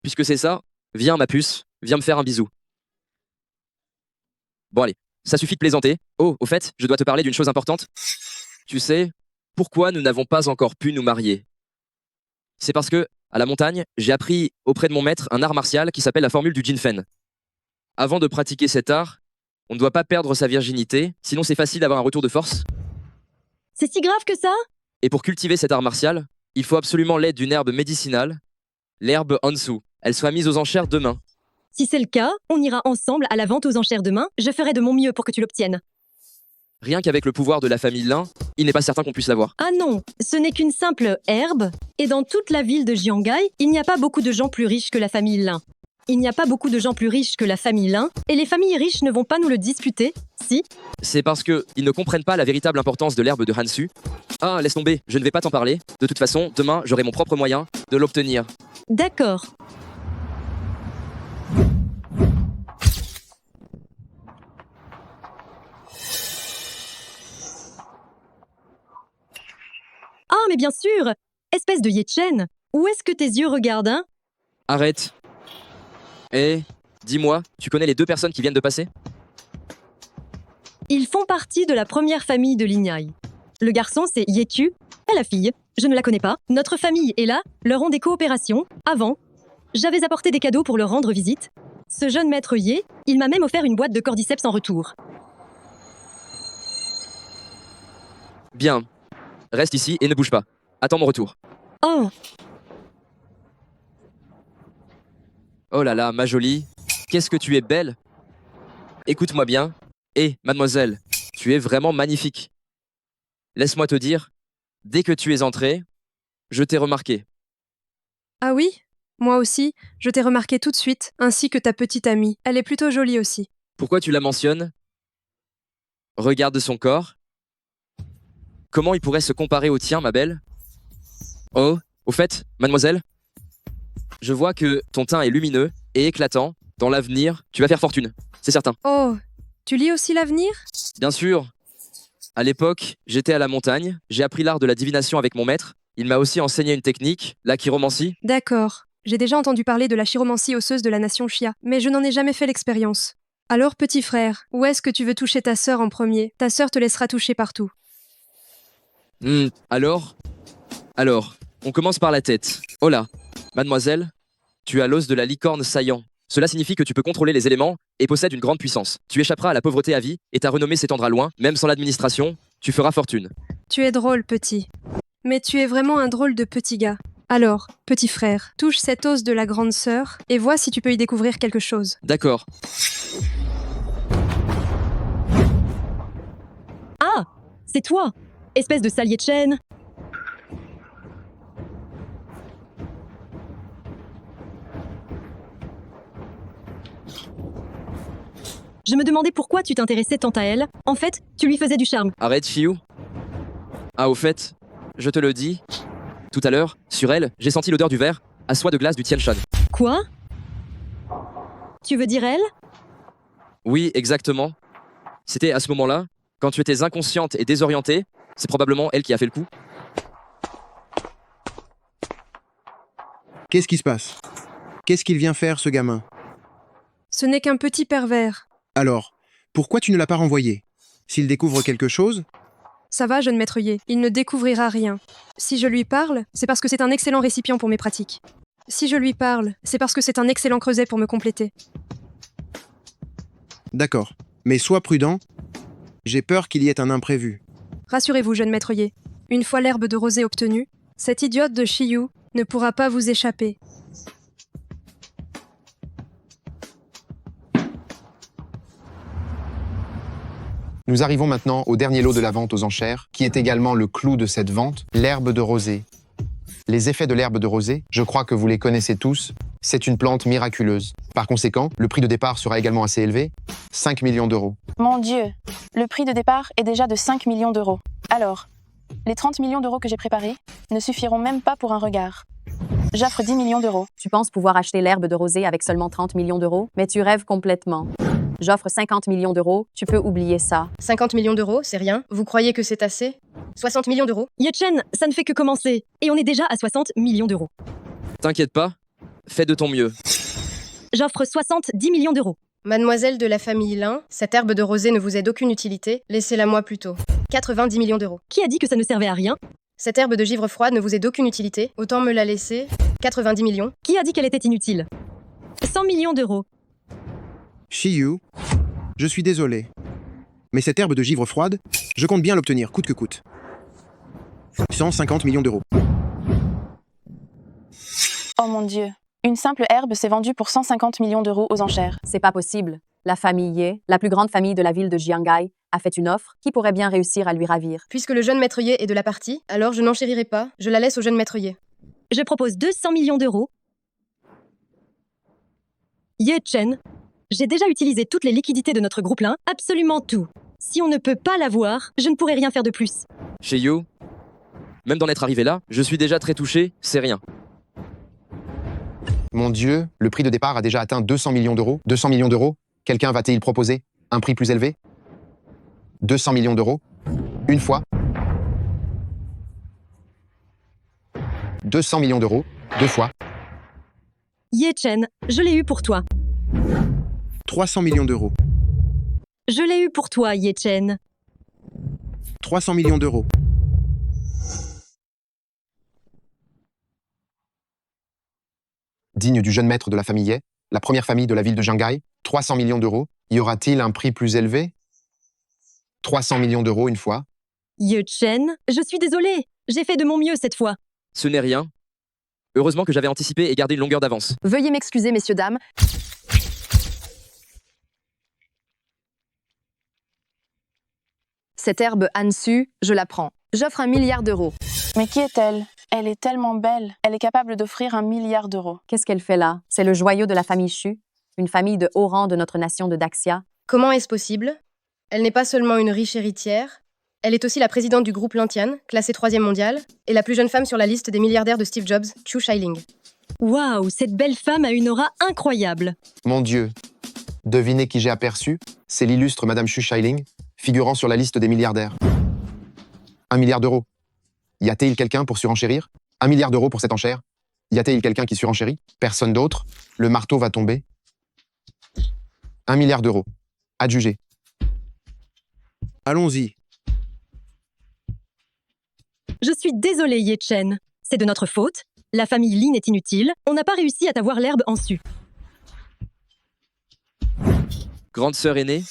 Puisque c'est ça, viens ma puce, viens me faire un bisou. Bon allez, ça suffit de plaisanter. Oh, au fait, je dois te parler d'une chose importante. Tu sais, pourquoi nous n'avons pas encore pu nous marier? C'est parce que, à la montagne, j'ai appris auprès de mon maître un art martial qui s'appelle la formule du Jinfen. Avant de pratiquer cet art, on ne doit pas perdre sa virginité, sinon c'est facile d'avoir un retour de force. C'est si grave que ça? Et pour cultiver cet art martial, il faut absolument l'aide d'une herbe médicinale, l'herbe Hansu. Elle sera mise aux enchères demain. Si c'est le cas, on ira ensemble à la vente aux enchères demain. Je ferai de mon mieux pour que tu l'obtiennes. Rien qu'avec le pouvoir de la famille Lin, il n'est pas certain qu'on puisse l'avoir. Ah non, ce n'est qu'une simple herbe. Et dans toute la ville de Jiangai, il n'y a pas beaucoup de gens plus riches que la famille Lin. Il n'y a pas beaucoup de gens plus riches que la famille Lin, et les familles riches ne vont pas nous le disputer, si? C'est parce que ils ne comprennent pas la véritable importance de l'herbe de Hansu. Ah, laisse tomber, je ne vais pas t'en parler. De toute façon, demain, j'aurai mon propre moyen de l'obtenir. D'accord. Ah, mais bien sûr! Espèce de Yechen! Où est-ce que tes yeux regardent, hein? Arrête. Eh, dis-moi, tu connais les deux personnes qui viennent de passer? Ils font partie de la première famille de Lignai. Le garçon, c'est Yetu, et la fille, je ne la connais pas. Notre famille est là, leur ont des coopérations. Avant, j'avais apporté des cadeaux pour leur rendre visite. Ce jeune maître Ye, il m'a même offert une boîte de cordyceps en retour. Bien. Reste ici et ne bouge pas. Attends mon retour. Oh! Oh là là, ma jolie, qu'est-ce que tu es belle. Écoute-moi bien. Mademoiselle, tu es vraiment magnifique. Laisse-moi te dire, dès que tu es entrée, je t'ai remarqué. Ah oui? Moi aussi, je t'ai remarqué tout de suite, ainsi que ta petite amie. Elle est plutôt jolie aussi. Pourquoi tu la mentionnes? Regarde son corps. Comment il pourrait se comparer au tien, ma belle? Oh, au fait, mademoiselle, je vois que ton teint est lumineux et éclatant. Dans l'avenir, tu vas faire fortune, c'est certain. Oh, tu lis aussi l'avenir? Bien sûr. À l'époque, j'étais à la montagne, j'ai appris l'art de la divination avec mon maître. Il m'a aussi enseigné une technique, la chiromancie. D'accord. J'ai déjà entendu parler de la chiromancie osseuse de la nation Chia, mais je n'en ai jamais fait l'expérience. Alors, petit frère, où est-ce que tu veux toucher ta sœur en premier? Ta sœur te laissera toucher partout. Alors, on commence par la tête. Oh là, mademoiselle, tu as l'os de la licorne saillant. Cela signifie que tu peux contrôler les éléments et possèdes une grande puissance. Tu échapperas à la pauvreté à vie et ta renommée s'étendra loin, même sans l'administration, tu feras fortune. Tu es drôle, petit. Mais tu es vraiment un drôle de petit gars. Alors, petit frère, touche cet os de la grande sœur et vois si tu peux y découvrir quelque chose. D'accord. Ah! C'est toi! Espèce de salier de chaîne! Je me demandais pourquoi tu t'intéressais tant à elle. En fait, tu lui faisais du charme. Arrête, Chiyu. Ah, au fait, je te le dis, tout à l'heure, sur elle, j'ai senti l'odeur du verre à soie de glace du Tian Shan. Quoi? Tu veux dire elle? Oui, exactement. C'était à ce moment-là, quand tu étais inconsciente et désorientée, c'est probablement elle qui a fait le coup. Qu'est-ce qui se passe? Qu'est-ce qu'il vient faire, ce gamin? Ce n'est qu'un petit pervers. Alors, pourquoi tu ne l'as pas renvoyé? S'il découvre quelque chose? Ça va, jeune maître Ye, il ne découvrira rien. Si je lui parle, c'est parce que c'est un excellent récipient pour mes pratiques. Si je lui parle, c'est parce que c'est un excellent creuset pour me compléter. D'accord. Mais sois prudent. J'ai peur qu'il y ait un imprévu. Rassurez-vous, jeune maître Ye. Une fois l'herbe de rosée obtenue, cette idiote de Shiyu ne pourra pas vous échapper. Nous arrivons maintenant au dernier lot de la vente aux enchères, qui est également le clou de cette vente, l'herbe de rosée. Les effets de l'herbe de rosée, je crois que vous les connaissez tous, c'est une plante miraculeuse. Par conséquent, le prix de départ sera également assez élevé, 5 millions d'euros. Mon Dieu, le prix de départ est déjà de 5 millions d'euros. Alors, les 30 millions d'euros que j'ai préparés ne suffiront même pas pour un regard. J'offre 10 millions d'euros. Tu penses pouvoir acheter l'herbe de rosée avec seulement 30 millions d'euros, mais tu rêves complètement. J'offre 50 millions d'euros, tu peux oublier ça. 50 millions d'euros, c'est rien? Vous croyez que c'est assez? 60 millions d'euros? Ye-Chen, ça ne fait que commencer. Et on est déjà à 60 millions d'euros. T'inquiète pas, fais de ton mieux. J'offre 70 millions d'euros. Mademoiselle de la famille Lin, cette herbe de rosée ne vous est d'aucune utilité, laissez-la moi plutôt. 90 millions d'euros. Qui a dit que ça ne servait à rien? Cette herbe de givre froide ne vous est d'aucune utilité, autant me la laisser. 90 millions. Qui a dit qu'elle était inutile? 100 millions d'euros. Shiyu, je suis désolé. Mais cette herbe de givre froide, je compte bien l'obtenir coûte que coûte. 150 millions d'euros. Oh mon Dieu, une simple herbe s'est vendue pour 150 millions d'euros aux enchères. C'est pas possible. La famille Ye, la plus grande famille de la ville de Jiangai, a fait une offre qui pourrait bien réussir à lui ravir. Puisque le jeune maître Ye est de la partie, alors je n'enchérirai pas, je la laisse au jeune maître Ye. Je propose 200 millions d'euros. Ye-Chen, j'ai déjà utilisé toutes les liquidités de notre groupe Lin, absolument tout. Si on ne peut pas l'avoir, je ne pourrai rien faire de plus. Chez You, même d'en être arrivé là, je suis déjà très touché, c'est rien. Mon Dieu, le prix de départ a déjà atteint 200 millions d'euros. 200 millions d'euros? Quelqu'un va-t-il proposer un prix plus élevé? 200 millions d'euros? Une fois? 200 millions d'euros? Deux fois? Ye-Chen, je l'ai eu pour toi. 300 millions d'euros. Je l'ai eu pour toi, Ye-Chen. 300 millions d'euros. Digne du jeune maître de la famille Ye, la première famille de la ville de Jiangai, 300 millions d'euros. Y aura-t-il un prix plus élevé? 300 millions d'euros une fois? Ye-Chen, je suis désolée. J'ai fait de mon mieux cette fois. Ce n'est rien. Heureusement que j'avais anticipé et gardé une longueur d'avance. Veuillez m'excuser, messieurs, dames. Cette herbe Hansu, je la prends. J'offre 1 milliard d'euros. Mais qui est-elle? Elle est tellement belle. Elle est capable d'offrir 1 milliard d'euros. Qu'est-ce qu'elle fait là? C'est le joyau de la famille Shu, une famille de haut rang de notre nation de Daxia. Comment est-ce possible? Elle n'est pas seulement une riche héritière, elle est aussi la présidente du groupe Lantian, classée 3e mondial, et la plus jeune femme sur la liste des milliardaires de Steve Jobs, Chu Shailing. Waouh, cette belle femme a une aura incroyable. Mon Dieu. Devinez qui j'ai aperçu? C'est l'illustre Madame Chu Shailing, figurant sur la liste des milliardaires. 1 milliard d'euros. Y a-t-il quelqu'un pour surenchérir? 1 milliard d'euros pour cette enchère? Y a-t-il quelqu'un qui surenchérit? Personne d'autre? Le marteau va tomber. 1 milliard d'euros. Adjugé. Allons-y. Je suis désolée, Ye Chen. C'est de notre faute. La famille Lin est inutile. On n'a pas réussi à t'avoir l'herbe en su. Grande sœur aînée?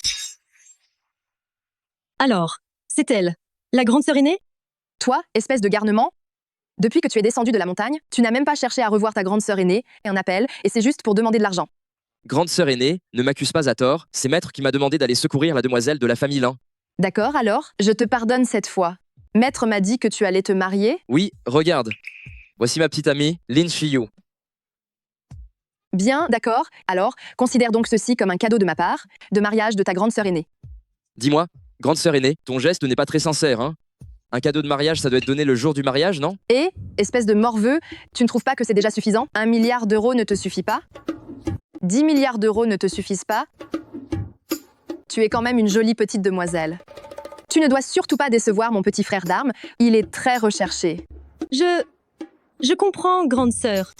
Alors, c'est elle. La grande sœur aînée? Toi, espèce de garnement? Depuis que tu es descendu de la montagne, tu n'as même pas cherché à revoir ta grande sœur aînée, et un appel, et c'est juste pour demander de l'argent. Grande sœur aînée, ne m'accuse pas à tort, c'est Maître qui m'a demandé d'aller secourir la demoiselle de la famille Lin. D'accord, alors, je te pardonne cette fois. Maître m'a dit que tu allais te marier. Oui, regarde. Voici ma petite amie, Lin Shiyu. Bien, d'accord. Alors, considère donc ceci comme un cadeau de ma part, de mariage de ta grande sœur aînée. Dis-moi, grande sœur aînée, ton geste n'est pas très sincère, hein? Un cadeau de mariage, ça doit être donné le jour du mariage, non? Et, espèce de morveux, tu ne trouves pas que c'est déjà suffisant? 1 milliard d'euros ne te suffit pas? 10 milliards d'euros ne te suffisent pas? Tu es quand même une jolie petite demoiselle. Tu ne dois surtout pas décevoir mon petit frère d'armes, il est très recherché. Je comprends, grande sœur.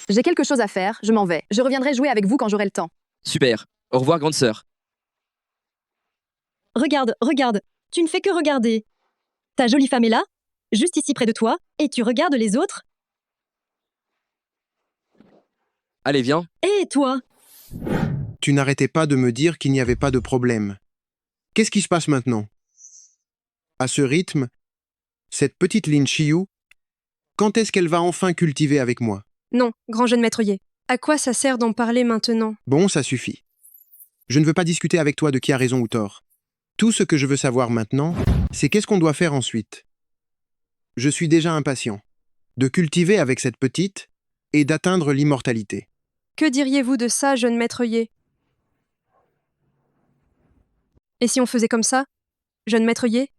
J'ai quelque chose à faire, je m'en vais. Je reviendrai jouer avec vous quand j'aurai le temps. Super. Au revoir, grande sœur. Regarde, regarde. Tu ne fais que regarder. Ta jolie femme est là, juste ici près de toi, et tu regardes les autres? Allez, viens. Et toi? Tu n'arrêtais pas de me dire qu'il n'y avait pas de problème. Qu'est-ce qui se passe maintenant? À ce rythme, cette petite Lin Shiyu, quand est-ce qu'elle va enfin cultiver avec moi? Non, grand jeune maître Ye. À quoi ça sert d'en parler maintenant? Bon, ça suffit. Je ne veux pas discuter avec toi de qui a raison ou tort. Tout ce que je veux savoir maintenant, c'est qu'est-ce qu'on doit faire ensuite. Je suis déjà impatient de cultiver avec cette petite et d'atteindre l'immortalité. Que diriez-vous de ça, jeune maître Ye? Et si on faisait comme ça, jeune maître Ye?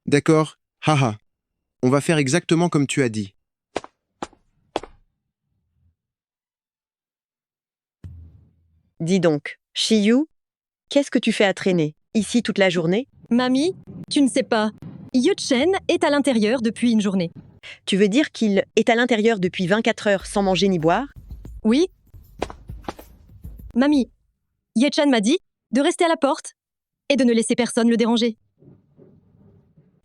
D'accord, haha. On va faire exactement comme tu as dit. Dis donc, Shiyu, qu'est-ce que tu fais à traîner, ici toute la journée? Mamie, tu ne sais pas. Ye Chen est à l'intérieur depuis une journée. Tu veux dire qu'il est à l'intérieur depuis 24 heures sans manger ni boire? Oui. Mamie, Ye Chen m'a dit de rester à la porte et de ne laisser personne le déranger.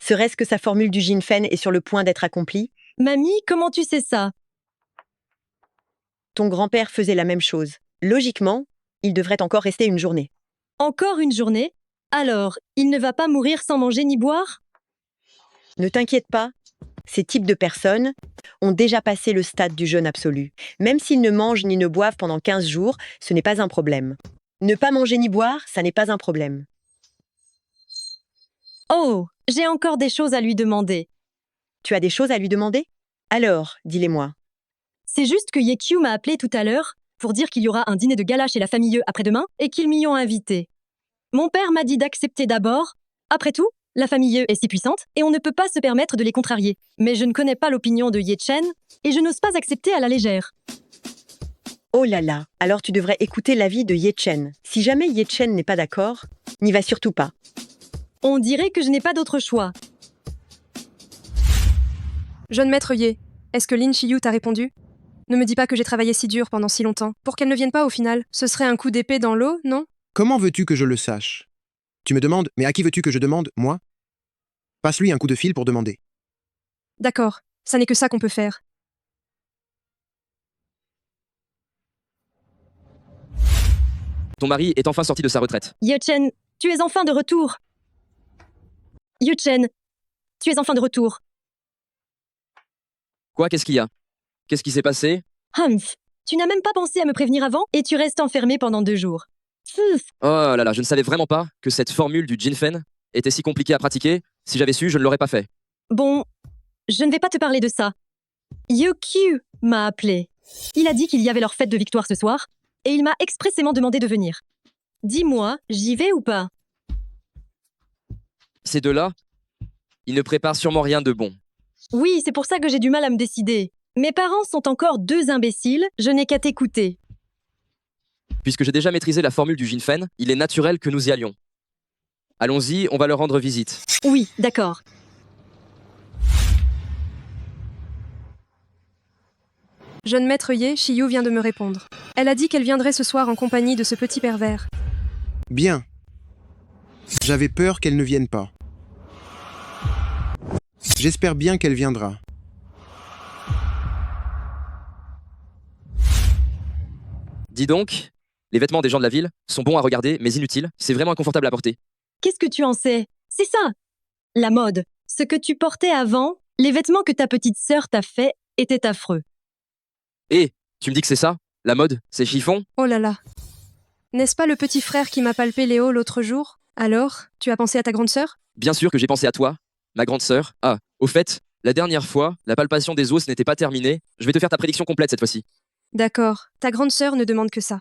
Serait-ce que sa formule du Jinfen est sur le point d'être accomplie? Mamie, comment tu sais ça? Ton grand-père faisait la même chose. Logiquement, il devrait encore rester une journée. Encore une journée? Alors, il ne va pas mourir sans manger ni boire? Ne t'inquiète pas, ces types de personnes ont déjà passé le stade du jeûne absolu. Même s'ils ne mangent ni ne boivent pendant 15 jours, ce n'est pas un problème. Ne pas manger ni boire, ça n'est pas un problème. Oh, j'ai encore des choses à lui demander. Tu as des choses à lui demander? Alors, dis-les-moi. C'est juste que Yekyu m'a appelé tout à l'heure pour dire qu'il y aura un dîner de gala chez la famille Ye après-demain et qu'ils m'y ont invité. Mon père m'a dit d'accepter d'abord. Après tout, la famille Ye est si puissante et on ne peut pas se permettre de les contrarier. Mais je ne connais pas l'opinion de Ye Chen et je n'ose pas accepter à la légère. Oh là là, alors tu devrais écouter l'avis de Ye Chen. Si jamais Ye Chen n'est pas d'accord, n'y va surtout pas. On dirait que je n'ai pas d'autre choix. Jeune maître Ye, est-ce que Lin Shiyu t'a répondu? Ne me dis pas que j'ai travaillé si dur pendant si longtemps, pour qu'elle ne vienne pas au final. Ce serait un coup d'épée dans l'eau, non? Comment veux-tu que je le sache? Tu me demandes, mais à qui veux-tu que je demande, moi? Passe-lui un coup de fil pour demander. D'accord, ça n'est que ça qu'on peut faire. Ton mari est enfin sorti de sa retraite. Ye Chen, tu es enfin de retour. Ye Chen, tu es enfin de retour. Quoi, qu'est-ce qu'il y a? Qu'est-ce qui s'est passé? Humph, tu n'as même pas pensé à me prévenir avant et tu restes enfermé pendant 2 jours. Pfff. Oh là là, je ne savais vraiment pas que cette formule du Jinfen était si compliquée à pratiquer. Si j'avais su, je ne l'aurais pas fait. Bon, je ne vais pas te parler de ça. Yokyu m'a appelé. Il a dit qu'il y avait leur fête de victoire ce soir et il m'a expressément demandé de venir. Dis-moi, j'y vais ou pas? Ces deux-là, ils ne préparent sûrement rien de bon. Oui, c'est pour ça que j'ai du mal à me décider. Mes parents sont encore 2 imbéciles, je n'ai qu'à t'écouter. Puisque j'ai déjà maîtrisé la formule du Jinfen, il est naturel que nous y allions. Allons-y, on va leur rendre visite. Oui, d'accord. Jeune maître Ye, Shiyu vient de me répondre. Elle a dit qu'elle viendrait ce soir en compagnie de ce petit pervers. Bien. J'avais peur qu'elle ne vienne pas. J'espère bien qu'elle viendra. Dis donc, les vêtements des gens de la ville sont bons à regarder, mais inutiles. C'est vraiment inconfortable à porter. Qu'est-ce que tu en sais? C'est ça! La mode. Ce que tu portais avant, les vêtements que ta petite sœur t'a fait étaient affreux. Et tu me dis que c'est ça? La mode? C'est chiffon? Oh là là. N'est-ce pas le petit frère qui m'a palpé Léo l'autre jour? Alors, tu as pensé à ta grande sœur? Bien sûr que j'ai pensé à toi, ma grande sœur. Ah, au fait, la dernière fois, la palpation des os n'était pas terminée. Je vais te faire ta prédiction complète cette fois-ci. D'accord, ta grande sœur ne demande que ça.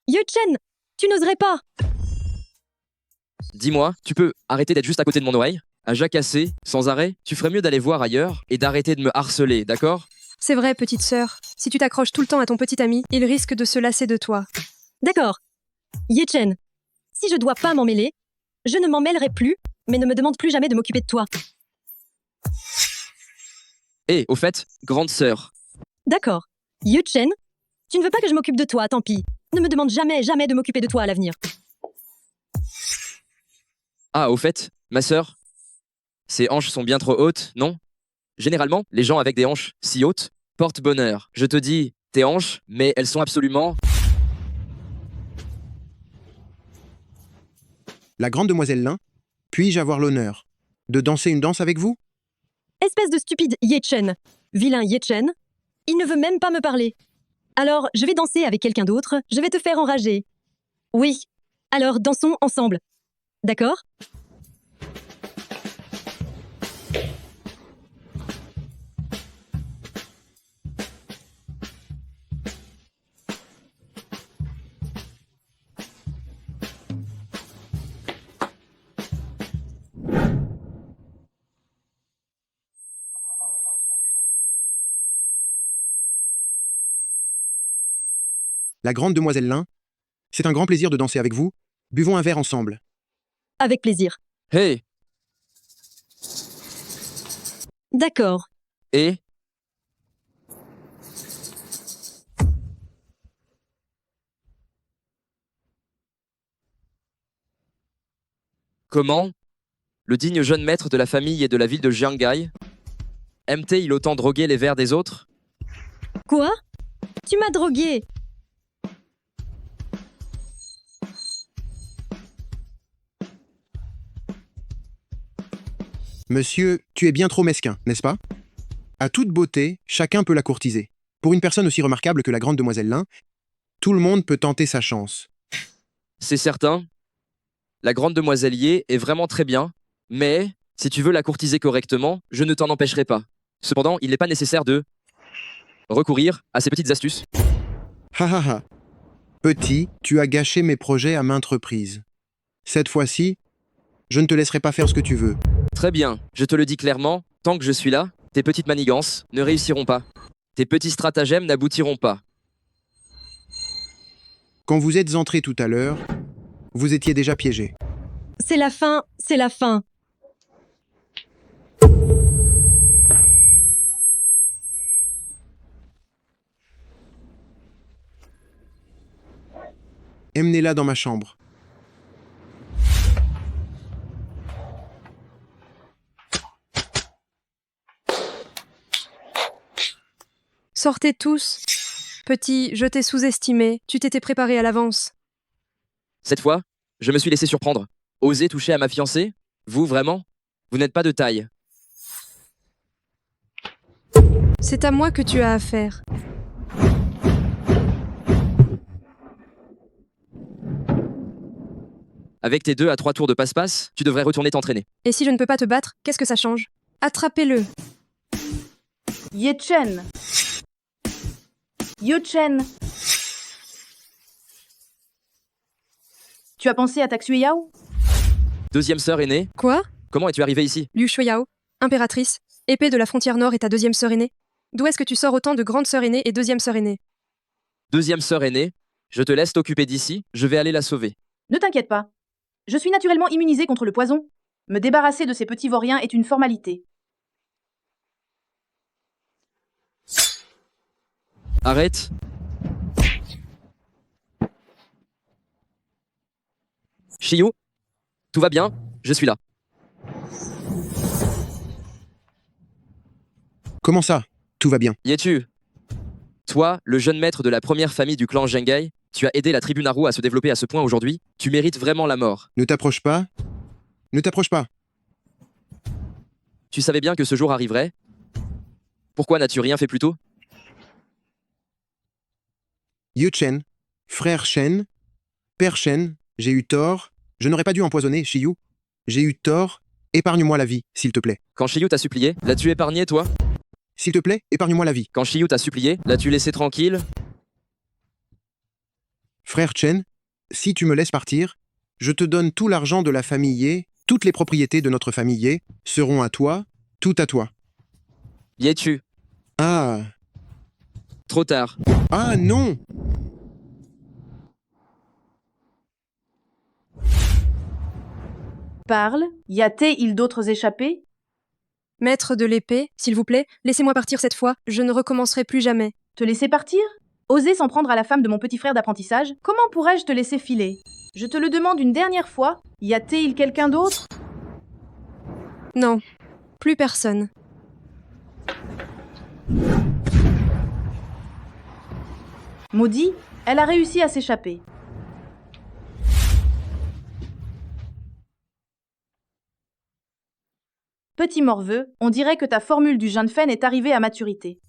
Yu-chen, tu n'oserais pas! Dis-moi, tu peux arrêter d'être juste à côté de mon oreille? À jacasser, sans arrêt? Tu ferais mieux d'aller voir ailleurs et d'arrêter de me harceler, d'accord? C'est vrai, petite sœur. Si tu t'accroches tout le temps à ton petit ami, il risque de se lasser de toi. D'accord. Ye-chen, si je dois pas m'en mêler, je ne m'en mêlerai plus, mais ne me demande plus jamais de m'occuper de toi. Et, au fait, grande sœur. D'accord. Yu-chen, tu ne veux pas que je m'occupe de toi, tant pis. Ne me demande jamais, jamais de m'occuper de toi à l'avenir. Ah, au fait, ma sœur, ses hanches sont bien trop hautes, non? Généralement, les gens avec des hanches si hautes portent bonheur. Je te dis, tes hanches, mais elles sont absolument... La grande demoiselle Lin, puis-je avoir l'honneur de danser une danse avec vous? Espèce de stupide Ye-chen. Vilain Ye-chen. Il ne veut même pas me parler. Alors, je vais danser avec quelqu'un d'autre, je vais te faire enrager. Oui. Alors, dansons ensemble. D'accord? La grande demoiselle Lin, c'est un grand plaisir de danser avec vous. Buvons un verre ensemble. Avec plaisir. Hey! D'accord. Et? Comment? Le digne jeune maître de la famille et de la ville de Jiangai aime-t-il autant droguer les verres des autres? Quoi? Tu m'as drogué. Monsieur, tu es bien trop mesquin, n'est-ce pas? À toute beauté, chacun peut la courtiser. Pour une personne aussi remarquable que la grande demoiselle Lin, tout le monde peut tenter sa chance. C'est certain. La grande demoiselle Ye est vraiment très bien, mais si tu veux la courtiser correctement, je ne t'en empêcherai pas. Cependant, il n'est pas nécessaire de recourir à ces petites astuces. Ha ha ha. Petit, tu as gâché mes projets à maintes reprises. Cette fois-ci, je ne te laisserai pas faire ce que tu veux. Très bien, je te le dis clairement, tant que je suis là, tes petites manigances ne réussiront pas. Tes petits stratagèmes n'aboutiront pas. Quand vous êtes entré tout à l'heure, vous étiez déjà piégé. C'est la fin, c'est la fin. Emmenez-la dans ma chambre. Sortez tous. Petit, je t'ai sous-estimé, tu t'étais préparé à l'avance. Cette fois, je me suis laissé surprendre. Oser toucher à ma fiancée? Vous, vraiment? Vous n'êtes pas de taille. C'est à moi que tu as affaire. Avec tes 2 à 3 tours de passe-passe, tu devrais retourner t'entraîner. Et si je ne peux pas te battre, qu'est-ce que ça change? Attrapez-le. Ye Chen. Yo Chen. Tu as pensé à ta Yao? 2e sœur aînée. Quoi? Comment es-tu arrivée ici? Liu Shuiyao, impératrice, épée de la frontière nord et ta 2e sœur aînée. D'où est-ce que tu sors autant de grande sœur aînée et 2e sœur aînée? 2e sœur aînée. Je te laisse t'occuper d'ici, je vais aller la sauver. Ne t'inquiète pas. Je suis naturellement immunisée contre le poison. Me débarrasser de ces petits vauriens est une formalité. Arrête. Shiyu, tout va bien? Je suis là. Comment ça? Tout va bien. Y es-tu? Toi, le jeune maître de la première famille du clan Zhengai, tu as aidé la tribu Naru à se développer à ce point aujourd'hui. Tu mérites vraiment la mort. Ne t'approche pas. Ne t'approche pas. Tu savais bien que ce jour arriverait? Pourquoi n'as-tu rien fait plus tôt? Ye Chen, frère Shen, père Shen, j'ai eu tort. Je n'aurais pas dû empoisonner Shiyu. J'ai eu tort. Épargne-moi la vie, s'il te plaît. Quand Shiyu t'a supplié, l'as-tu épargné, toi? S'il te plaît, épargne-moi la vie. Quand Shiyu t'a supplié, l'as-tu laissé tranquille? Frère Chen, si tu me laisses partir, je te donne tout l'argent de la famille Ye, toutes les propriétés de notre famille Ye seront à toi, tout à toi. Y es-tu? Ah. Trop tard. Ah non! Parle. Y a-t-il d'autres échappés? Maître de l'épée, s'il vous plaît, laissez-moi partir cette fois, je ne recommencerai plus jamais. Te laisser partir? Oser s'en prendre à la femme de mon petit frère d'apprentissage? Comment pourrais-je te laisser filer? Je te le demande une dernière fois. Y a-t-il quelqu'un d'autre? Non, plus personne. Maudit, elle a réussi à s'échapper. Petit morveux, on dirait que ta formule du jeune Fen est arrivée à maturité.